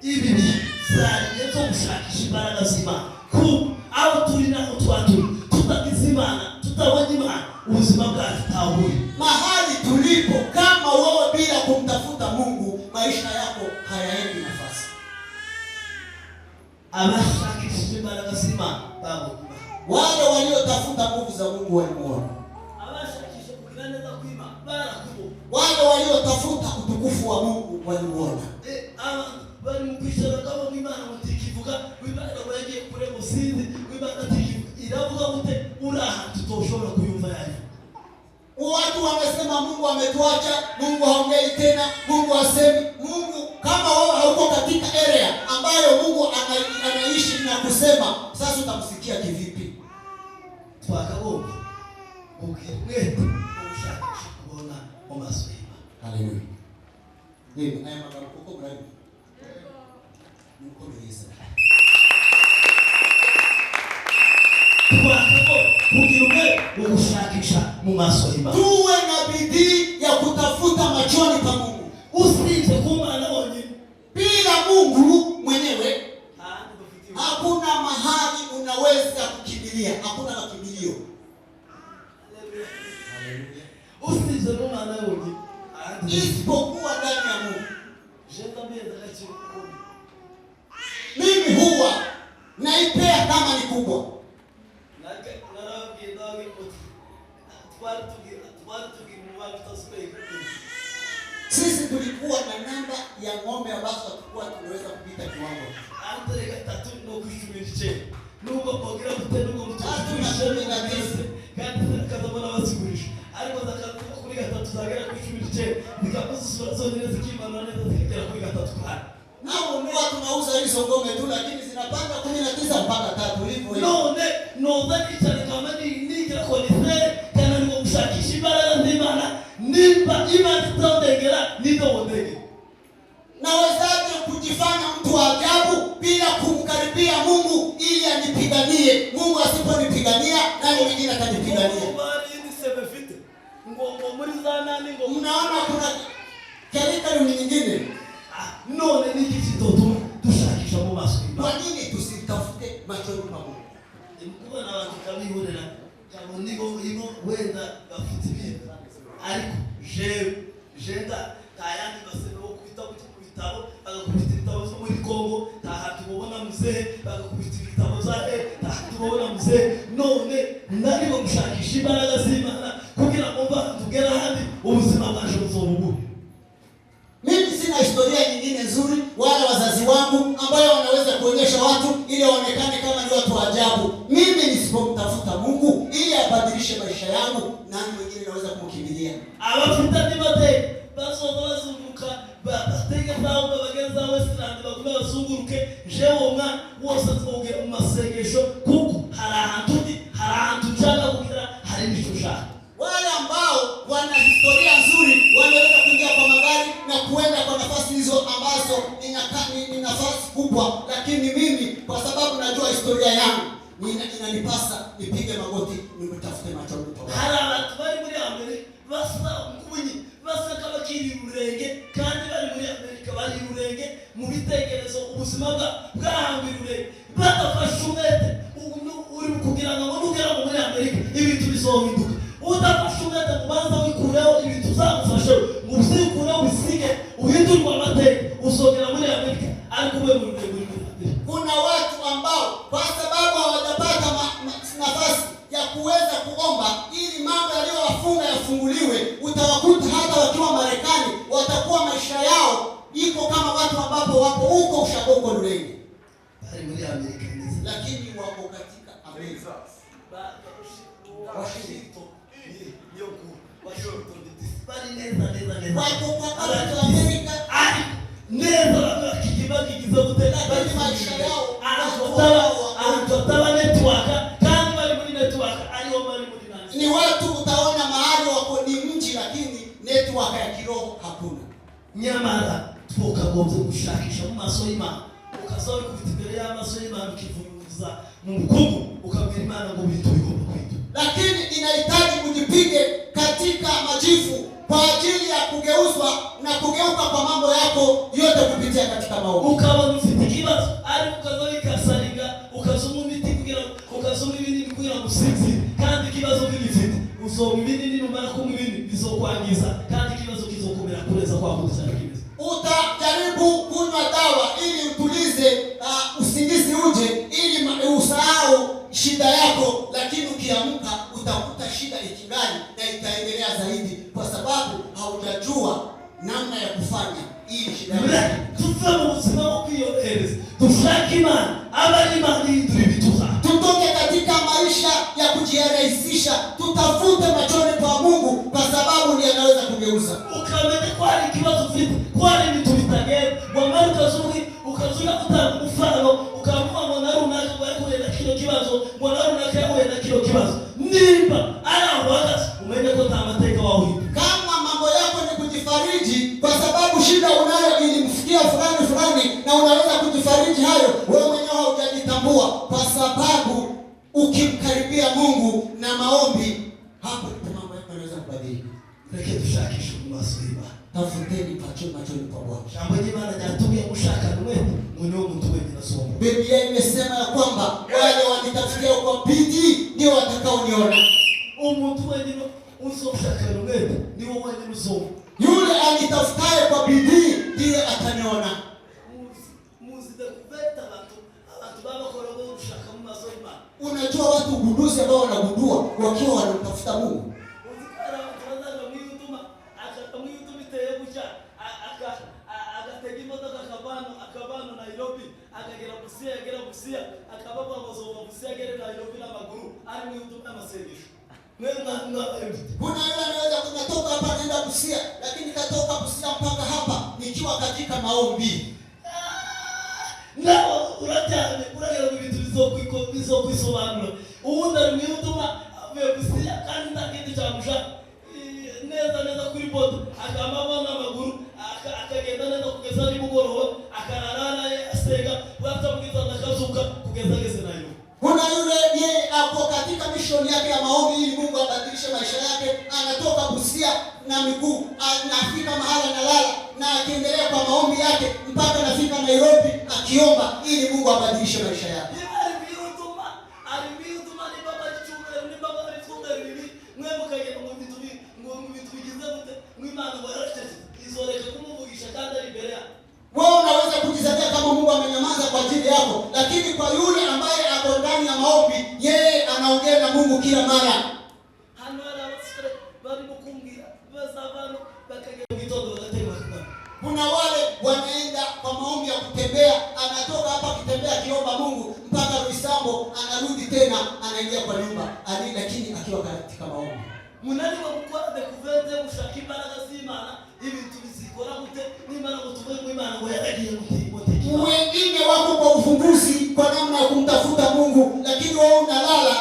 Ibi ni zari hizo kushakisha imbaraga z'Imana ku au turina utwatu tutakizimana tutawanyima ubuzima bwacu tahuri mahali tulipo. Kama wewe bila kumtafuta Mungu, maisha yako hayaendi nafasi. abashakishije imbaraga z'Imana babonye. Wale waliotafuta nguvu za Mungu walimuona. Abashakishije kugira neza kw'Imana barakubona. Wale waliotafuta utukufu wa Mungu walimuona. Bari mu kwishara kabo Imana mutikivuga w'Imana bagiye kure musinzi w'Imana tikivuga iravuga gute uraha tutoshobora kuyumva yayo. Watu wamesema Mungu ametuacha, Mungu haongei tena, Mungu hasemi. Mungu kama wewe hauko katika area ambayo Mungu anaishi na kusema, sasa utamsikia kivipi? Twakabomba ukimwete ushakisha kuona amaso y'Imana. Haleluya. Nini haya magambo uko mradi? Nuko beza. Ukimwe ushakisha mu maso y'Imana. Tuwe na bidii ya kutafuta machoni pa Mungu. Usize kumana wonyine. Bila Mungu mwenyewe hakuna mahali unaweza kukimbilia, hakuna makimbilio. Haleluya. Usize kumana wonyine. Isipokuwa ndani ya Mungu. Mimi huwa naipea kama ni kubwa. Sisi tulikuwa na namba ya ng'ombe ambazo tulikuwa tunaweza kupita kiwango. Nuko pokera kutenuko mtumishe na kese kandi kazabona basigurisha ariko zakaza kuri gatatu zagera ku 10 nikakuza zone zikimana neza zikigera kuri gatatu kana nao mwa tunauza hizo ng'ombe tu lakini zinapanda 19 mpaka 3 hivyo hivyo no dhani cyane kama nigira konise kana ngo gushakisha imbaraga z'Imana nimba Imana tutondegera nizo wondege. Nawezaje kujifanya mtu wa ajabu bila kumkaribia Mungu ili anipiganie? Mungu asiponipigania nani mwingine atanipigania? Mnaona kuna karika nyingine. None ni kitu tushakisha mu maso. Kwa nini tusitafute machoni pa Mungu? Mkuba na watu kabihurira kama nigo wenda bafite ibintu ariko jenda tayandi basebe okubita bitabo bagakubita ibitabo zo muri Kongo tahatu bobona muzee bagakubita ibitabo za tahatu bobona muzee none ndari bo gushakisha imbaraga z'Imana kugira ngo tugera hadi ubuzima bwaje buzobugu. Mimi sina historia nyingine nzuri wala wazazi wangu ambayo wanaweza kuonyesha watu ili waonekane kama ni watu wa ajabu. Mimi nisipomtafuta Mungu ili abadilishe maisha yangu, nani mwingine anaweza kumkimbilia? Abafita nibate bazunguka batege zawo bageza Westland baguma bazunguruke jewe mwa wose twogera mu masengesho kuko harahantu cyangwa kugira hari n'icyo. Wale ambao wana historia nzuri wanaweza kuingia kwa magari na kuenda kwa nafasi hizo ambazo ni nafasi kubwa, lakini mimi kwa sababu najua historia yangu inanipasa nipige magoti nimtafute machoni pa Mungu. Hala watu bari muri Amerika basa mkunyi basa kama kiri urenge kandi bari muri Amerika bari urenge mu bitekerezo ubuzima bwahambirure batafashumete uri kugira ngo nugera muri Amerika ibintu bizohinduka. Utafashumete kubanza wikureho ibintu uzamufasha ngo usikureho bisige uhindurwa amateka usogera muri Amerika ariko we muri kuna watu ambao kwa sababu hawajapata nafasi ya kuweza kuomba ili mambo yaliyowafunga yafunguliwe, utawakuta hata wakiwa Marekani watakuwa maisha yao iko kama watu ambapo wako huko ushagoko lulenge bali muri Amerika lakini wako katika Amerika. Wako katika Amerika neza kikibagiza gutera bali maisha yao anatotaba network kandi bali muri network ariyo bali muri nani ni watu utaona mahali wako ni mji lakini network ya kiroho hakuna. Nyamara tukagombye gushakisha mu maso y'Imana ukazawe kufitimbere y'amaso y'Imana ukivuza mu mukungu ukabwira Imana ngo bintu bigomba kwita, lakini inahitaji kujipige katika majifu kwa ajili ya kugeuzwa na kugeuka kwa mambo yako yote kupitia katika maombi. Ukabona ufite kibazo ari ukazawe kasariga ukazuma imiti kugira ukazuma ibindi kugira ngo usinzi kandi kibazo bigifite usoma ibindi numara ko ibindi bizokwangiza kandi kibazo kizokomera kureza kwa kutsana kibazo. Utajaribu kunywa dawa ili utulize usingizi uje ikingali na itaendelea zaidi, kwa sababu haujajua namna ya kufanya ili shida yako. Tuve mu buzima bwo kwiyorohereza, dushake Imana, abari Imana ihindura ibituza. Tutoke katika maisha ya kujirahisisha, tutafute machoni pa Mungu, kwa sababu ndiye anaweza kugeuza. Ukamenya ko hari ikibazo ufite, ko hari ibintu bitagenda, wamara ukazuka kutanga mfano, ukavuga ngo narunaka bari na kilo kibazo, ngo narunaka yahuye na kilo kibazo. Nimba arawaga umenye ko tamateka wawe. Kama mambo yako ni kujifariji kwa sababu shida unayo ilimfikia fulani na unaweza kujifariji hayo, wewe mwenyewe hujajitambua, kwa sababu ukimkaribia Mungu na maombi, hapo ndipo mambo yako yanaweza kubadilika. Reke dushakishe mu maso y'Imana. Tafuteni machoni pa Bwana. Jambo y'Imana ryatumye mushaka mwete, mwenyewe mtu wenye nasoma. Biblia imesema ya kwamba wale wanitafutia kwa bidii ndio watakaoniona. Umuntu wenye uzoshaka mwete niwo wenye uzoma. Yule anitafutaye kwa bidii ndiye ataniona. Muzi de kuveta abantu baba korogo ushaka mu maso y'Imana. Unajua watu ugunduzi ambao wanagundua wakiwa wanatafuta Mungu. Uzikara tunaanza mwituma akamwituma iteye kucha agatega imodoka akabano Nairobi akagera Busia akababa bazova Busia agere Nairobi n'amaguru ari mwituma amasengesho. Kuna yule anaweza kutoka hapa naenda Busia, lakini katoka Busia mpaka hapa nikiwa katika maombi. Nao urajyane uragera mu bintu bizokwisobanura. Ubundi ari mwituma avuye Busia kandi ndakindi cyamusha neza kuri bodo akamabona amaguru akagenda neza kugeza nimugoroba akararana asenga batamubwiza ndakazuka kugeza geze nayo. Kuna yule yeye ako katika mission yake ya maombi ili Mungu abadilishe maisha yake, anatoka Busia na miguu anafika mahali analala na akiendelea kwa maombi yake mpaka anafika Nairobi akiomba ili Mungu abadilishe maisha yake. Wewe unaweza kujisaidia kama Mungu amenyamaza kwa ajili yako, lakini kwa yule ambaye ako ndani ya maombi, yeye anaongea na Mungu kila mara. Kuna wale wanaenda kwa maombi ya kutembea, anatoka hapa akitembea akiomba Mungu mpaka Ruisambo, anarudi tena anaingia kwa nyumba, lakini akiwa katika maombi. Munani wa gukora dekuvete gushaka imbaraga z'Imana ibintu bizikora gute n'Imana ngo tuve mu Imana ngo yaragiye gutiboteka. Wengine wako kwa ufumbuzi kwa namna ya kumtafuta Mungu, lakini wewe unalala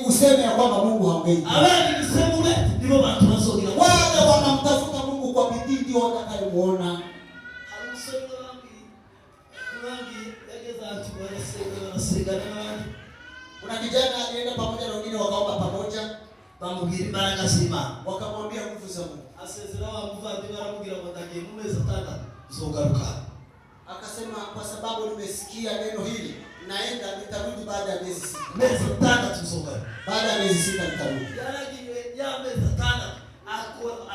useme ya kwamba Mungu haongei. Abandi bisemure nibo bantu bazogira. Wale wanamtafuta Mungu kwa bidii ndio watakayemuona. Harumusoni wangi yageza ati barasenga n'abandi. Kuna kijana alienda pamoja na wengine wakaomba pamoja. Bamubwira imbaraga z'Imana, wakamwambia nguvu za Mungu. Asezera wa muvandimwe aramubwira ngo ndagiye mu mezi 6 uzogaruka. Akasema kwa sababu nimesikia neno hili naenda, nitarudi baada ya miezi 6. Mezi 6 tuzogaruka. Baada ya miezi 6 nitarudi. Yaragiye ya mezi 5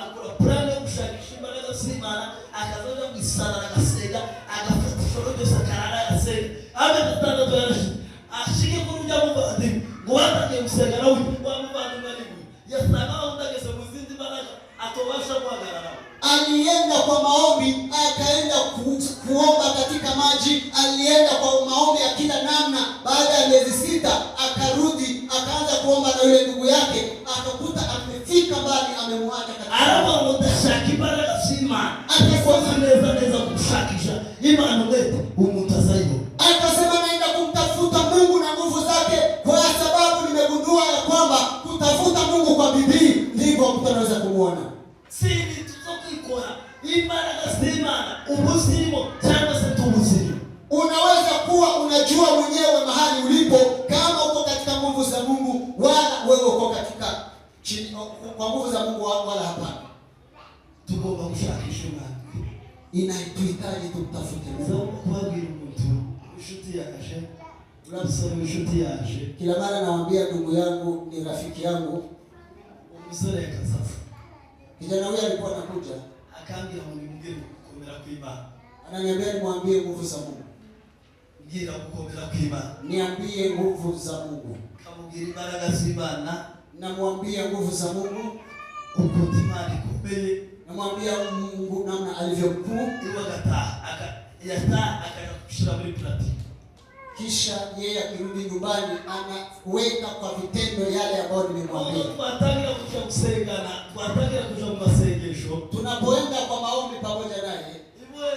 akora plan yo gushakisha imbaraga z'Imana, akazoja kwisana agasenga agafata ishoro ryose akarara agasenga. Amezi 6 yarashije ashike kuri ujya muvandimwe ngo watagiye gusenga nawe wamuvandimwe yasanga undageze mu zindi mbaraga atobasha guhagarara. Alienda kwa maombi, akaenda kuomba katika maji, alienda kwa maombi ya kila namna. Baada ya miezi 6 akarudi, akaanza kuomba na yule ndugu yake, akakuta amefika mbali, amemwacha katika. Araba mutashaka imbaraga z'Imana, akikoza neza kushakisha Imana wetu umutazayo. Akasema naenda kumtafuta Mungu na nguvu zake, kwa sababu nimegundua ya kwamba kutafuta Mungu kwa bidii ndivyo mtu anaweza kumuona. Sisi tuzokwikora imbaraga z'Imana ubuzirimo cyangwa se tubuzirimo. Unaweza kuwa unajua mwenyewe mahali ulipo kama uko katika nguvu za Mungu, wala wewe uko katika kwa nguvu za Mungu wala hapana. Tugomba gushakisha Imana. Inahitaji tumtafute Mungu. Kubabwira umuntu inshuti yaje, urabisoma inshuti yaje. Kila mara nawaambia ndugu yangu ni rafiki yangu. Umusore akazaza. Kijana huyu alikuwa anakuja, akambira ngo nimubwire gukomera kw'Imana. Ananiambia nimwambie nguvu za Mungu. Ngira gukomera kw'Imana. Niambie nguvu za Mungu. Kamubwira imbaraga z'Imana namwambia nguvu za Mungu, ukuntu Imana ikomeye, namwambia Mungu namna alivyo mkuu. Yata akakushira muri platini. Kisha yeye akirudi nyumbani anaweka kwa vitendo yale ambayo nimemwambia. Twatangira kuja kusengana, twatangira kuja mu masengesho. Tunapoenda kwa maombi pamoja naye, Iwe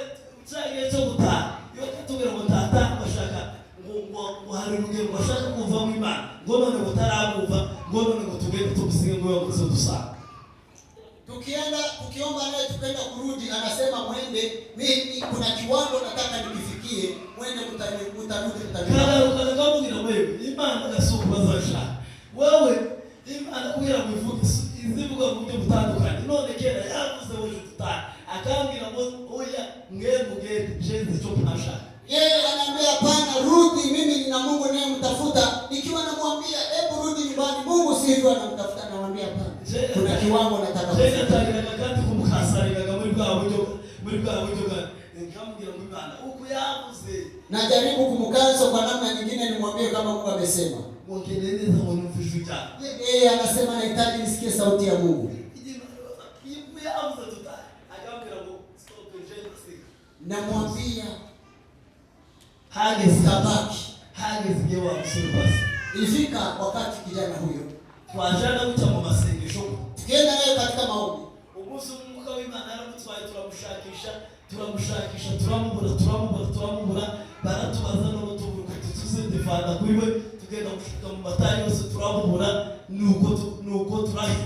ucagiye cyo gutaha, iyo tutubira ngo tata bashaka ngo hari rugiye bashaka kuva mu Imana, ngo none butaramuva, ngo none ngo tugende tubusige ngo yakoze dusanga. Tukiomba naye tukaenda kurudi, anasema mwende, mimi kuna kiwango nataka nikifikie, mwende mtarudi. Kana kamubwira wewe Imana gasukubaza shaka. Wewe Imana kugira ngo ivuge izivuga mu buryo butandukanye. None kera yavuze ngo tutari akambwira ngo oya mwemugende jenze cyo ntashaka. Yeye ananiambia hapana, rudi, mimi nina Mungu naye mtafuta. Nikiwa namwambia hebu rudi nyumbani, Mungu si hivyo anamtafuta, namwambia hapana. Kuna kiwango nataka. Jenga tagira kandi kumukasarira muri bwa buryo nkamubwira ngo Imana uko yavuze. Najaribu kumkanso kwa namna nyingine nimwambie kama Mungu amesema. Mwengeleze za mwanufishu chake. Yeye anasema nahitaji nisikie sauti ya Mungu. Namwambia hageze wa msurubasi. Ilifika wakati kijana huyo twajana guca mu masengesho, tukienda naye katika maombi. Umunsi umwuka w'Imana aramutwaye, turamubura baratubaza no tuvuga tutuze defanda kuri we, tugenda gushika mu matari yose turamubura, nuko turahi.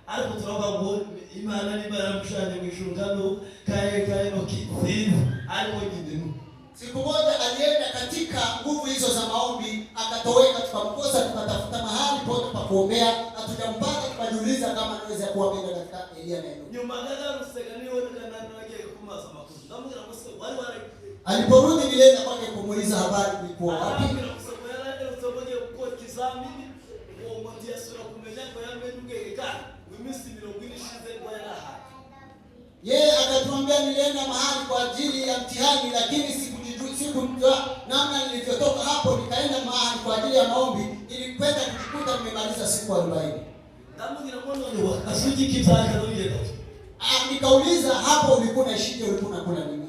Ariko turavuga ngo Imana ni baramushanye mu ishungano kaye no kizizi, ariko ngindenu. Siku moja alienda katika nguvu hizo za maombi, akatoweka, tukamkosa, tukatafuta mahali pote pa kuombea, hatujampata, tukajiuliza kama anaweza kuwa mbele katika Elia neno. Nyuma gaga rusegani wewe kana nake kumaza makuzi. Ndamubwira ngo se wari aliporudi nilienda kwake kumuuliza habari ilikuwa wapi. Yeye akatuambia nilienda mahali kwa ajili ya mtihani, lakini sikujua namna nilivyotoka hapo nikaenda mahali kwa ajili ya maombi, nilikwenda kujikuta nimemaliza siku 40. Nikauliza hapo ulikuwa unaishije, ulikuwa unakula nini?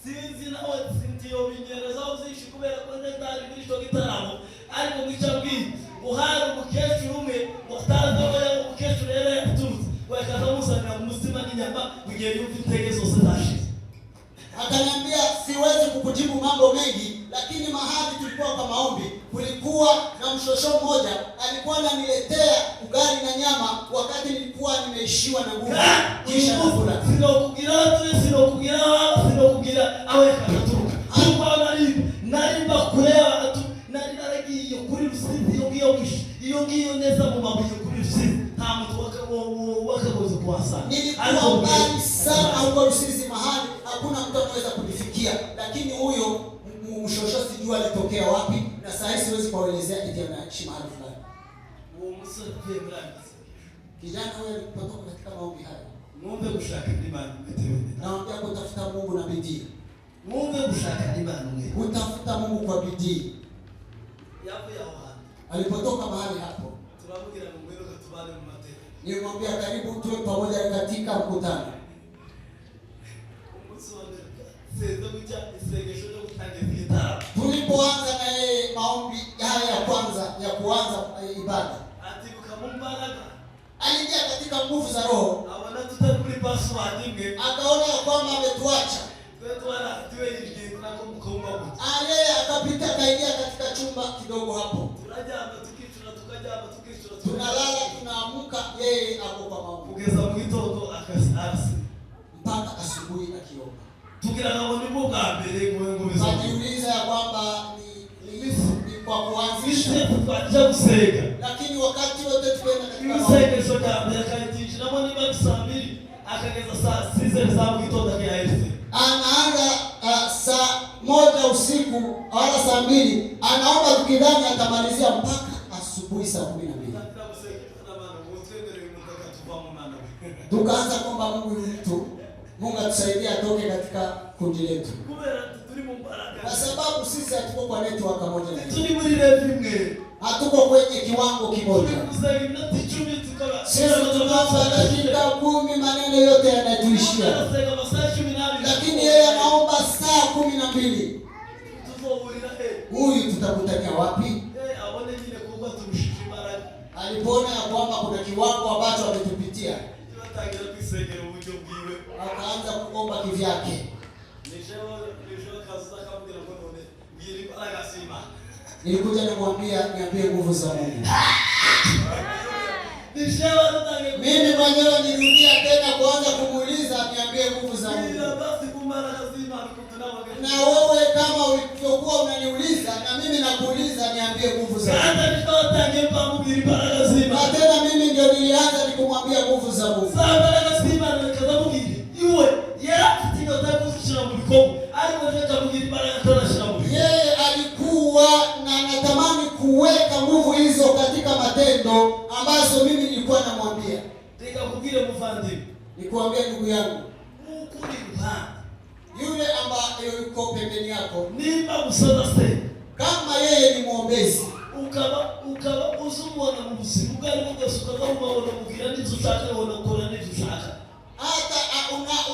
Sinzi nawe sintiyo binyereza uzishi kubera ko ndari muri cyo gitaramo, ariko mwicabwi uhari umukecuru umwe wataza we umukecuru rero yaturutse wakaza musana mumusima n'inyama bigiye yumva intege zose zashize. Akaniambia siwezi kukujibu mambo mengi, lakini mahali tulikuwa kwa maombi kulikuwa na mshosho mmoja alikuwa ananiletea ugali na nyama wakati nilikuwa nimeishiwa na nguvu. Kisha nakula. Sinokugira awe kakaturuka. Kuba narimba kulewa atu nariragiye kuri rusizi iyo ngiyo neza mu mabuye kuri rusizi nta mtu wakagoze kuwasa. Nilikuwa mbali sana huko rusizi mahali hakuna mtu anaweza kunifikia, lakini huyo mshosho sijui alitokea wapi na sasa siwezi kuelezea eti anaishi mahali fulani. Kijana wewe kutoka katika maombi haya. Muombe kushaka Imana mtewe. Naomba kutafuta Mungu na bidii. Muombe kushaka Imana mwe. Utafuta Mungu kwa bidii. Yapo ya Yohana. Alipotoka mahali hapo, tunamugira mu mwero katubane mu mateka. Nilimwambia karibu tuwe pamoja katika mkutano. Tulipoanza na yeye maombi haya ya kwanza ya kuanza ibada, aliingia katika nguvu za Roho. Akaona ya kwamba ametuacha. Yeye akapita akaingia katika chumba kidogo hapo. Tunalala tunaamuka, yeye ako kwa maombi. Mpaka asubuhi akiomba. Najiuliza ya kwamba ni kwa kuanzisha. Lakini wakati wote tukienda katika anaanza saa 1 usiku wala saa 2, anaomba tukidhani atamalizia mpaka asubuhi saa 12. Tukaanza kwamba Mungu atusaidie atoke katika kundi letu. Kwa sababu sisi hatuko kwa network moja na hatuko kwenye kiwango kimoja. Sisi tunaomba dakika 10 maneno yote yanatuishia, lakini yeye anaomba saa 12. Huyu tutakutania wapi? Alipoona ya kwamba kuna kiwango ambacho ametupitia, akaanza kuomba kivyake. Nilikuja nimwambia niambie nguvu za Mungu. Mimi mwenyewe nirudia tena kuanza kumuuliza niambie nguvu za Mungu. Na wewe kama ulivyokuwa unaniuliza na mimi nakuuliza niambie nguvu za Mungu. Na tena mimi ndio nilianza nikumwambia nguvu za Mungu. Yeye alikuwa na anatamani kuweka nguvu hizo katika matendo ambazo mimi nilikuwa namwambia. Nikuambia ndugu yangu, yule ambaye yuko pembeni yako, kama yeye ni mwombezi, ukaba uzumwana mu buzima bwari bugasuka n'ubabona mugira n'inzu ushaka ukora n'ibyo ushaka. Hata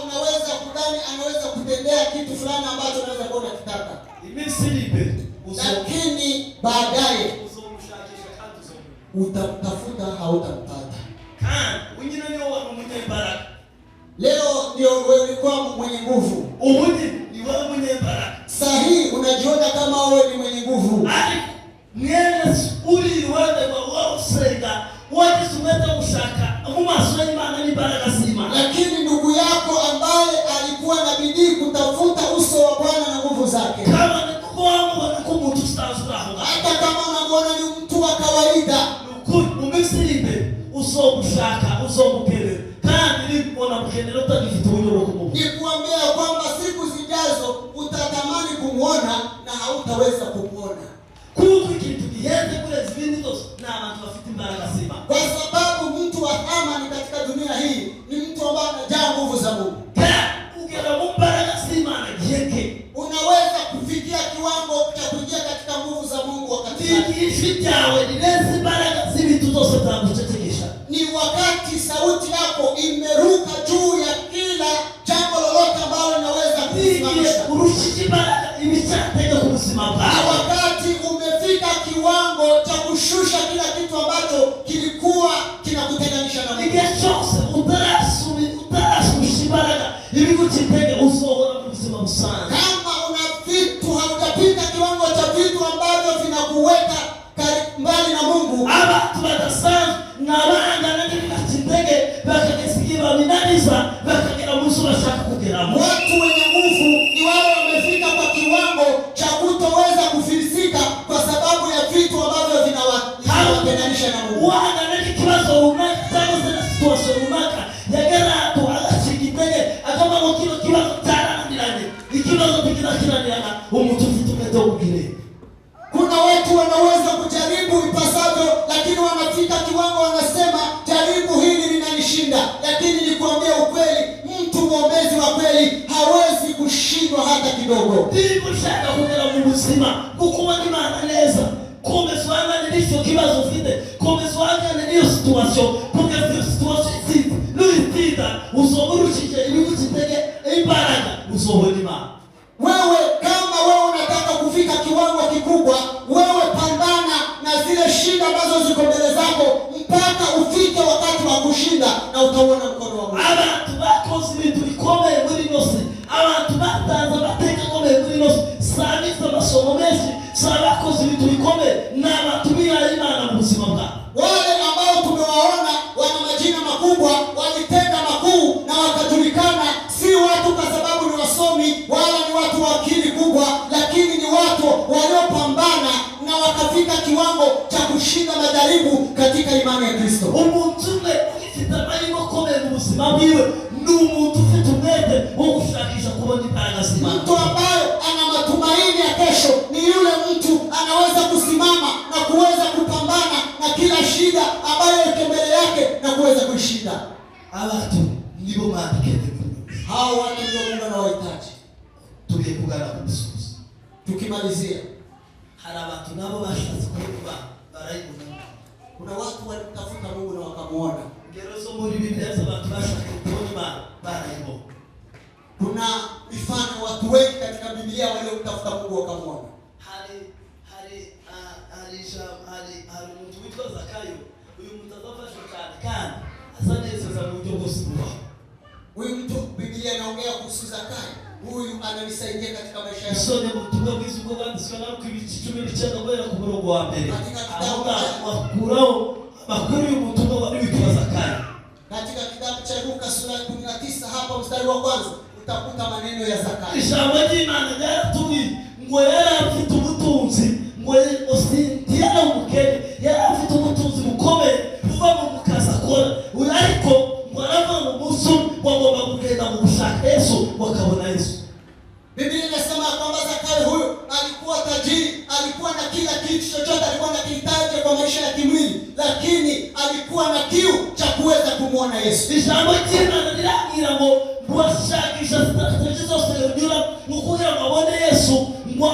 unaweza kudani anaweza kutendea kitu fulani ambacho unaweza kuona kitaka. Imesilipe. Lakini baadaye utamtafuta hautampata. Wengine ni wao mwenye baraka. Leo ndio wewe ulikuwa mwenye nguvu. Ubundi ni wewe mwenye baraka. Sahi unajiona kama wewe ni mwenye nguvu. Niene uri wende kwa wao senga. Wote sumeta ushaka. Mumaso y'Imana ni baraka zima. Lakini ndugu yako ambaye alikuwa na bidii kutafuta uso wa Bwana na nguvu zake, kama ni kwao wanakumtu stazuraho, hata kama unaona ni mtu wa kawaida, umesilipe uso ushaka uso mukele kandi nibona mukele utagifite uburyo kumubu. Nikuambia kwamba siku zijazo utatamani kumuona na hautaweza kumuona. Kuko ikintu giheze kule zibindi zose na abantu bafite imbaraga zima. Kwa sababu mtu wa thamani katika dunia hii ni mtu ambaye anajaa nguvu za Mungu. Ugera mu mbaraga zima na giheke. Unaweza kufikia kiwango cha kuingia katika nguvu za Mungu wakati ikiishi cyawe nineze imbaraga z'ibintu zose tamucetekesha. Ni wakati sauti yako imeruka juu ya kila jambo lolote ambalo linaweza kusimamisha. Urushije imbaraga ibicatega ku buzima bwawe. Wakati umefika kiwango cha kushusha kila kitu ambacho kilikuwa kinakutenganisha na Mungu. Igihe cyose utarasubisha imbaraga ibigucitege usohora mu buzima busanzwe. Kama una vitu haujapita kiwango cha vitu ambavyo vinakuweka mbali na Mungu, abantu badasanzwe nabanga n'ibicitege bakagesikiba minaniza bakagera muso bashaka kugeramo. Watu wenye nguvu ni wale wamefika kwa kiwango cha kutoweza kufilisika kwa sababu ya vitu ambavyo vinawatenganisha na Mungu. Wana nani kibazo runaka cyangwa se na situation runaka yagera to agashigitege akaba ngo kilo kibazo cyaraniranye ikibazo kikinanirana umuntu ufite umeto kugire. Kuna watu wanaweza kujaribu ipasavyo, lakini wanafika kiwango wanasema jaribu hili linanishinda. Lakini nikwambia ukweli, mtu mwombezi wa kweli hawezi kushindwa hata kidogo. Ndivyo shaka kugera mu buzima kuko ni Imana neza. Komezwanga n'icyo kibazo ufite, komezwanga n'iyo situation, kuko iyo situation ifite n'urutida uzoburushije ibigucitege imbaraga uzohora Imana. Wewe kama wewe unataka kufika kiwango kikubwa, wewe pambana na zile shida ambazo ziko mbele zako mpaka ufike wakati wa kushinda na utaona mkono wa Mungu. Abantu bakoze ibintu bikomeye muri yose, abantu batanze amateka akomeye muri yose, sabiza amasomo menshi, sabakoze ibintu bikomeye n'abatumira Imana mu buzima bwabo. Wale ambao tumewaona wana majina makubwa, walitenda makuu na wakajulikana, si watu kwa sababu ni wasomi wala ni watu wa akili kubwa, lakini ni watu waliopambana na wakafika kiwango cha kushinda majaribu katika imani ya Kristo. Umuntu umwe ufite amahirwe akomeye mu buzima bwiwe ni umuntu ufite umwete wo gushakisha kubona imbaraga z'Imana. Mtu ambaye ana matumaini ya kesho ni yule mtu anaweza kusimama na kuweza kupambana na kila shida ambayo iko mbele yake na kuweza kuishinda. Abantu nibo matikete. Hao watu ndio Mungu anawahitaji. Tugiye kugana ku musozi. Tukimalizia, hari abantu nabo bashatse kuba barayibona. Kuna watu walitafuta Mungu na wakamuona. Ngero zo muri Biblia z'abantu bashaka kubona Imana barayibona. Kuna mifano watu wengi katika Biblia waliomtafuta Mungu wakamuona. Hari umuntu witwa Zakayo. Uyu muntu azafasha cyane kandi asanezeza mu buryo bwose bubaho. Huyu mtu Biblia inaongea kuhusu Zakayo. Huyu ananisaidia katika maisha yangu. Usome ubutumwa bwiza ubwo bwanditswe na Luka ibice 19 guhera ku murongo wa mbere. Aho bakuraho bakuru y'ubutumwa wari witwa Zakayo. Katika kitabu cha Luka sura ya 19 hapa mstari wa kwanza utakuta maneno ya Zakayo. Ijambo ry'Imana ryaratuye ngo yari afite ubutunzi, ngo osintiyana umukene, yari afite ubutunzi bukomeye buva mu mukaza akora. Ariko ngo arava mu musu wagomba kugenda mu gushaka Yesu wakabona Yesu. Biblia inasema kwamba Zakayo huyo alikuwa tajiri, alikuwa na kila kitu chochote alikuwa anakihitaji kwa maisha ya kimwili, lakini alikuwa na kiu cha kuweza kumuona Yesu. Ijambo ry'Imana riragira ngo bashakisha strategies zose nyura mu kugira ngo abone Yesu, ngo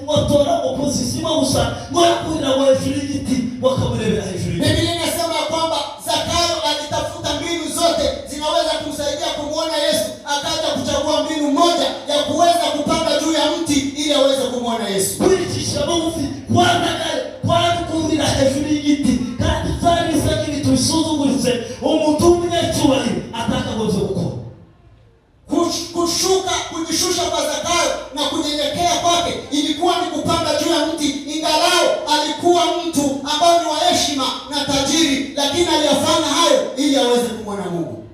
watora opposition gusa ngo yakurira ngo hejuru y'igiti wakamurebera hejuru. Biblia inasema kwamba Zakayo alitafuta mbinu zote zinaweza kumsaidia kumuona Yesu, akaja kuchagua mbinu moja ya kuweza kupanda juu ya mti ili aweze kumuona Yesu. Kwicisha bugufi kurira hejuru y'igiti kandi zari sakiri tubisuzuguritse umuntu w'umunyacyubahiro atakagoze gukora. Kushuka, kujishusha kwa Zakayo na kunyenyekea kwake ilikuwa ni kupanda juu ya mti, ingalao alikuwa mtu ambaye ni wa heshima na tajiri, lakini aliyafanya hayo ili aweze kumwona Mungu.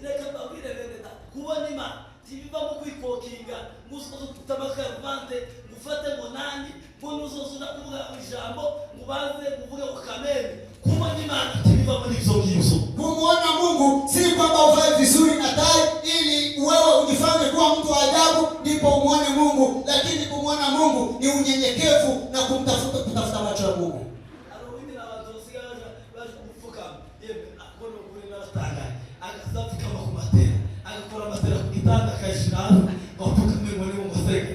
Reka babire benda kubona Imana tibiva mu kwikokinga musozo kutabaka vante gufate monani bono zozuna kuvuga ijambo mubaze kuvuga ukamene kubona Imana tibiva muri izo ngizo. Kumwona Mungu si kwamba uvae vizuri na tai ili wewe ujifanye kuwa mtu wa ajabu ndipo umuone Mungu, lakini kumwona Mungu ni unyenyekevu na kutafuta macho ya Mungu. Arowini na watu sigaja baje kufuka yembe akono kuri na stanga akazafika makumatera akakora matera kugitanda kashiraho bafuka mwe ngo museke.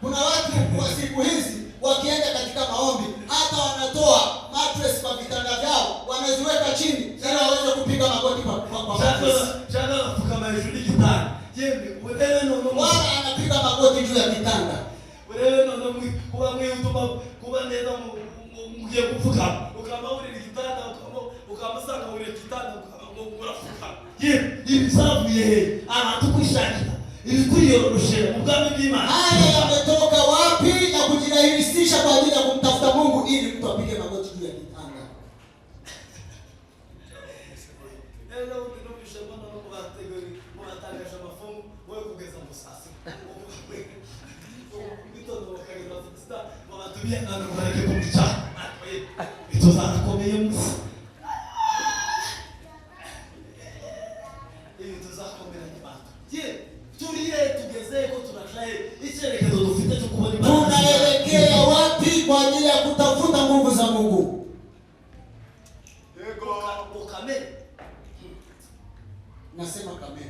Kuna watu wa siku hizi wakienda katika maombi hata wanatoa mattress kwa vitanda vyao wanaziweka chini ili waweze kupiga magoti kwa mattress. Chana kufuka mahali kitanda. Yembe wewe wala anapiga magoti juu ya kitanda. Wewe kuba mwiyutuma kuba neza mugiye kufuka ukaba uri kitanda ukamusanga uri kitanda ukaba ibisabuye abantu kwishakira ibikuriyoroshe ubwami bw'Imana. Haya yametoka wapi ya kujirahisisha kwa ajili ya kumtafuta Mungu ili mtu apige magoti juu ya kitanda? Leo ndio bishamba na kubategori mubatangaje amafungu wewe kugeza musasi. Bitondo bakagira sita babatubye nano bareke kumica. Bitozana komeye musi. Tunaelekea wapi kwa ajili ya kutafuta nguvu za Mungu? Nasema kamera.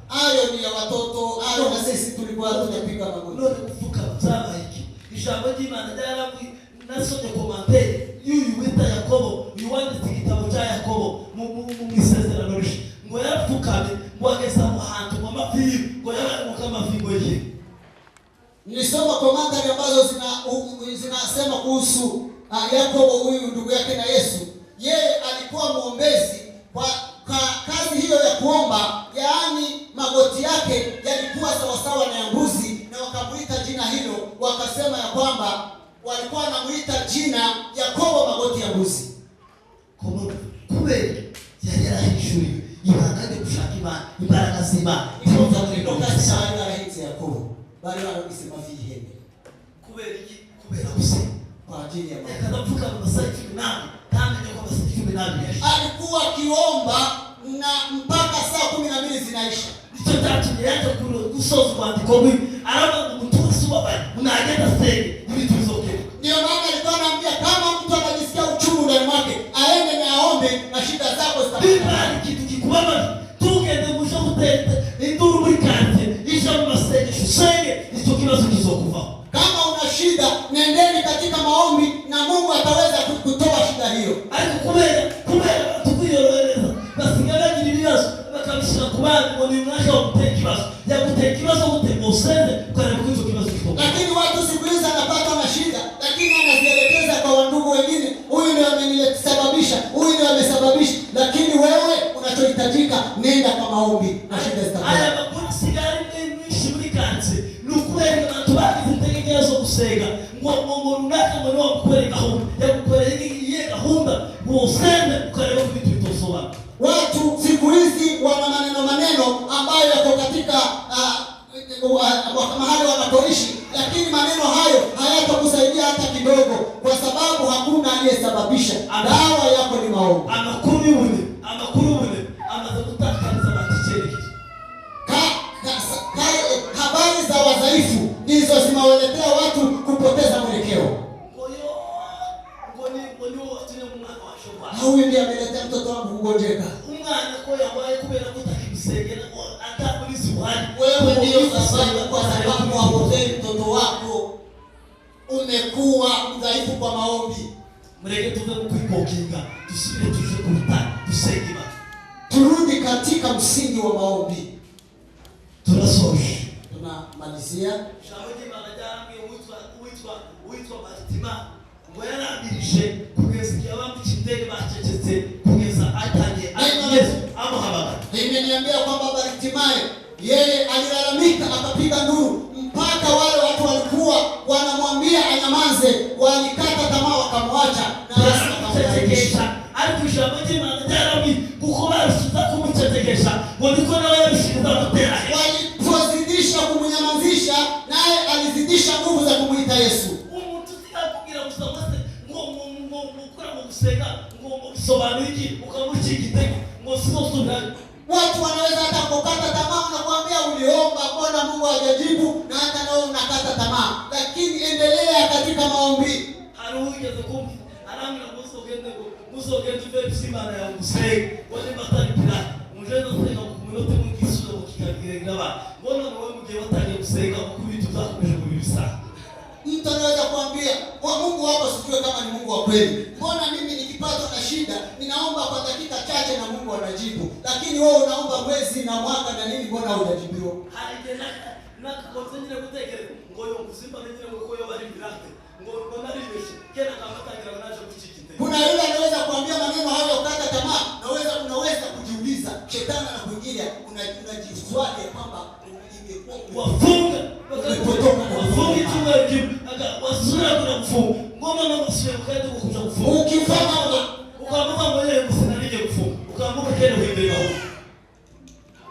Hayo ni ya watoto, hayo na sisi tulikuwa tunapiga magoti. None kufuka mzaba hiki. Ijambo ry'Imana ryaravuye nasomye commentaire y'uyu wita Yakobo, yuwanditse igitabo cya Yakobo mu misezerano rishe. Ngo yarapfukame ngo ageza mu hantu mu mavi ngo yaramuka amavingo ye. Nilisoma commentary ambazo zinasema kuhusu Yakobo huyu ndugu yake na Yesu. Yeye alikuwa muombezi kwa kazi hiyo ya kuomba, yaani magoti yake yalikuwa sawasawa na ya mbuzi, na wakamuita jina hilo, wakasema ya kwamba walikuwa wanamuita jina Yakobo magoti ya mbuzi. Kubera yarahishuriwe ibanga ryo gushaka Imana, imbaraga z'Imana ndoka sana rahitse Yakobo bari barabisema vihene. Kubera iki? Kubera gusa kwa ajili ya Mungu. Kadapfuka mu masaiki nani kandi ndio kwa masaiki nani alikuwa kiomba na mpaka saa 12 zinaisha. Ndicho tatu yake kulo gusoza kwandiko mwi araba mutusuba bali unagenda stage ibintu bizokera. Ndio maana alikuwa anambia kama mtu anajisikia uchungu ndani mwake aende na aombe na shida zako zitakuwa. Kitu kikubwa tugende musho kutete induru muri kante isha shida, nendeni katika maombi na Mungu ataweza kutoa shida hiyo. Ariko kubera tukuyorohereza basigaragira ibibazo bakabishira ku bandi ngo ni umwaka wo guteka ikibazo yaguteka ikibazo gutegosende ukareba ko icyo kibazo kitoka. Lakini watu siku hizi anapata na shida, lakini anazielekeza kwa wandugu wengine, huyu ndio amenisababisha, huyu ndio amesababisha. Lakini wewe unachohitajika, nenda kwa maombi na shida zitakuwa. Aya bakuru sigari mwinshi muri kanze nukureka abantu bagize integekezo gusenga ngo runaka ngo niwo gukorera gahunda yagukorera igiye gahunda usende ukareba ko bitu bitosoba. Watu siku hizi wana maneno ambayo yako katika mahali wanapoishi, lakini maneno hayo hayatakusaidia hata kidogo, kwa sababu hakuna aliyesababisha. Dawa yako ni maombi. Amakuru bune amaze gutakariza batichere. Habari za wadhaifu ndizo zimewaletea watu kupoteza mwelekeo. Huyu ndiye ameletea mtoto wangu kugonjeka. Wewe ndio sababu, kwa sababu hapokei mtoto wako. Umekuwa mdhaifu kwa maombi. Mrege tuve kuipokinga, tusibire tuje kuruta, tusengima. Turudi katika msingi wa maombi. Tunasoje. Tunamalizia. Shabaje magajambi uitwa Bartima. Ngo yarambirije kugeza abantu kindege bacecetse kugeza atangiye Yesu amuhabaga. Nimeniambia kwamba Bartimayo yeye alilalamika akapiga nduru mpaka wale watu walikuwa wanamwambia anyamaze, walikata tamaa wakamwacha na Yesu akamtegesha. Alikushabaje magajambi kuko barushiza kumutegesha. Ngo niko nawe yabishiza gutera. Walipozidisha kumnyamazisha, naye alizidisha nguvu za kumuita Yesu. Watu wanaweza hata kukata tamaa, unakuambia uliomba, mbona Mungu hajajibu, na hata nawe unakata tamaa. Lakini endelea katika maombi. Haruhigeze kumbi aramira musogende vepsimana ya musenge wone bataripira mujendo senga kumunota mukisuzo mukikagirengaba mbona nawe mugiye batangiye gusenga kubitu zakomeje kubisa. Mtu anaweza kuambia kwa Mungu wako sijue kama ni Mungu wa kweli. Mbona mimi nikipata na shida ninaomba kwa dakika chache na Mungu anajibu, lakini wewe unaomba mwezi na mwaka na nini, mbona hujajibiwa? Haijenaka nakakonzengire gutekereza ngoyo kusimba nyine ngoyo bari birate ngo naribeshi kena kama tangira naje kuchikite. Kuna yule anaweza kuambia maneno hayo ukata tamaa, unaweza kujiuliza shetani anakuingilia, unajiswali kwamba wafunga wafunga tuwe wasura kuna kufunga ngoma na msiwe kaenda kukuja kufunga. Ukifanya ukaamua mwenyewe msinalije kufunga ukaamua kile huimbe hapo,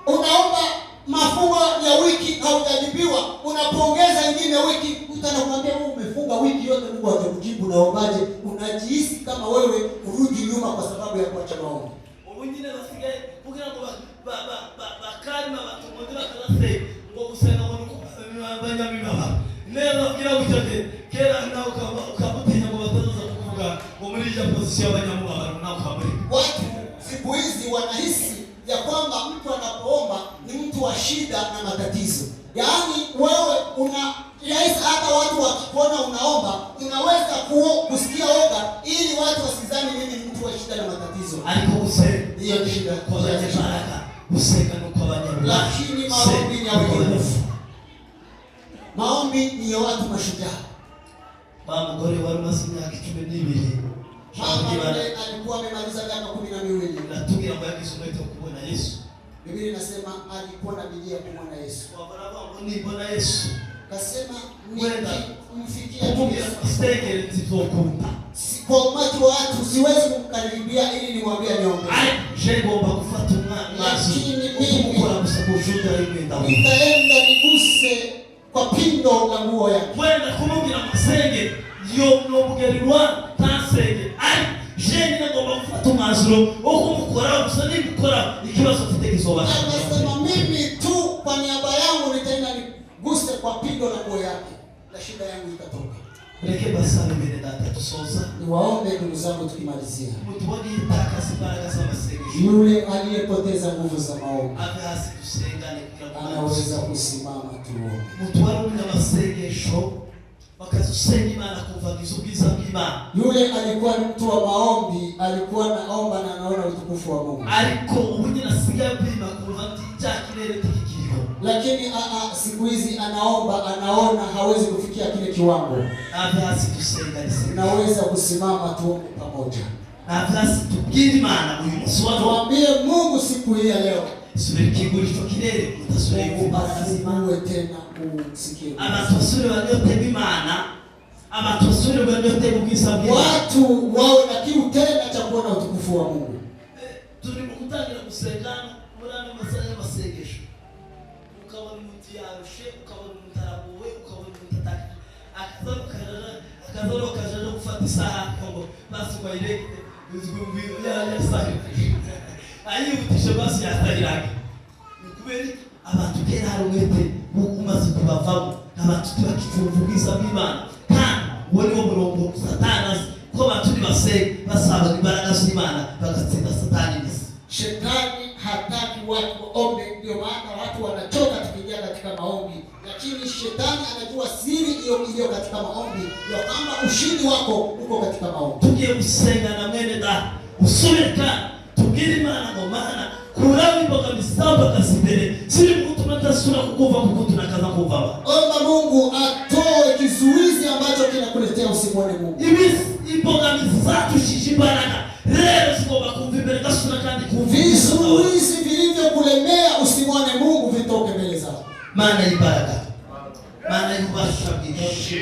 unaomba mafungo ya wiki haujajibiwa, unapongeza nyingine wiki, mtu anakuambia wewe umefunga wiki yote Mungu hatakujibu, naombaje? Unajihisi kama wewe urudi nyuma kwa sababu ya kuacha maombi. Wengine wasigaye kugira ngo bakarima batumondera kalase ngo gusenga ngo banyamibaba neza kugira ngo kera nawe ukabutinya ngo bataza kuvuga ngo muri ya position y'abanyamubaba nawe kamuri. Watu siku hizi wanahisi ya kwamba mtu anapoomba ni mtu wa shida na matatizo. Yaani wewe rahisi hata watu wakikuona unaomba unaweza kusikia oga ili watu wasizani mimi ni mtu wa shida na matatizo. Aliko kusenga hiyo ni shida kwa baraka. Kusenga no kwa wanyama. Lakini maombi ni ya wenyewe. Maombi ni ya watu mashujaa. Mama gore wari masimya kichube nibiri. Mama alikuwa amemaliza miaka 12. Natugira ngo yakisomete kubona Yesu. Biblia inasema alikuwa na bidii ya kumwona Yesu. Wabaraba ngo nibona Yesu. Kasema mfikia mstege nzizokunda. Kwa umati wa watu siwezi kumkaribia ili nimwambie niombe. Jengomba kufata umwasi. Mimi kwa msakushuda imenda. Nitaenda niguse kwa pindo la nguo yake. Mwenda kumubira masenge yo nobugerirwa tasenge. Jeni ngomba kufata umwasuro okumukora usani gukora ikibazo kitekizoba. Anasema mimi tu kwa niaba yangu nitaenda niguse kwa pindo la nguo yake na shida yangu itatoka. Reke basale mbele data tusoza. Niwaombe ndugu zangu tukimalizia. Mtu wadi itaka sibaraka za masenge. Yule aliyepoteza nguvu za maombi Avasi tusenga ni kila anaweza kusimama tuombe. Mtu wadi na masenge show bakazusenga Imana kuvagiza ubwiza bw'Imana. Yule alikuwa ni mtu wa maombi, alikuwa anaomba na anaona utukufu wa Mungu. Ariko ubu nyine asigaye apima kuva cya kirere tikikiriho. Lakini siku hizi anaomba, anaona hawezi kufikia kile kiwango. Navasi tusenga nisi. Naweza kusimama tuombe pamoja. Navasi tubwire Imana uyu munsi wa tuambie Mungu siku hii ya leo. Subiri kiguri cyo kirere utasubira kuzimawe tena usikie. Abatosure banyote b'Imana, abatosure banyote ubwiza bw'Imana. Watu wawe na kiu tena cha kuona utukufu wa Mungu. Turi mu gutangira gusengana muri ano masaha y'amasengesho. Ukabona umuntu yarushe, ukabona umuntu arabuwe, ukabona umuntu ataka. Akazaruka kajaje gufata isaha ngo basubwa ireke bizigumbi ya sahi. Ayibutisha basi yatariraga. Nikubera abantu kera hari umwete umaze kubavamo abantu tubakivumva ubwiza bw'Imana. Kandi wari wo murongo Satani ko abantu basenga basaba imbaraga z'Imana bagatsinda Satani nisi. Shetani hataki watu waombe, ndio maana watu wanachoka tukiingia katika maombi. Lakini shetani anajua siri iliyo katika maombi, ya kwamba ushindi wako uko katika maombi. Tugiye gusenga na mwene da usubika tubwire Imana ngo Mana kuraho imboga misamba kasibere siri mtu matasura kukuva kuko tunakaza kuva. Omba Mungu atoe kizuizi ambacho kinakuletea usimwone Mungu. Imboga misatu shishibana leo sikoba kumvimbele kasura kandi vizuizi vilivyokulemea usimwone Mungu vitoke mbele zako. Maana ibaraka. Maana yubasha bwinshi.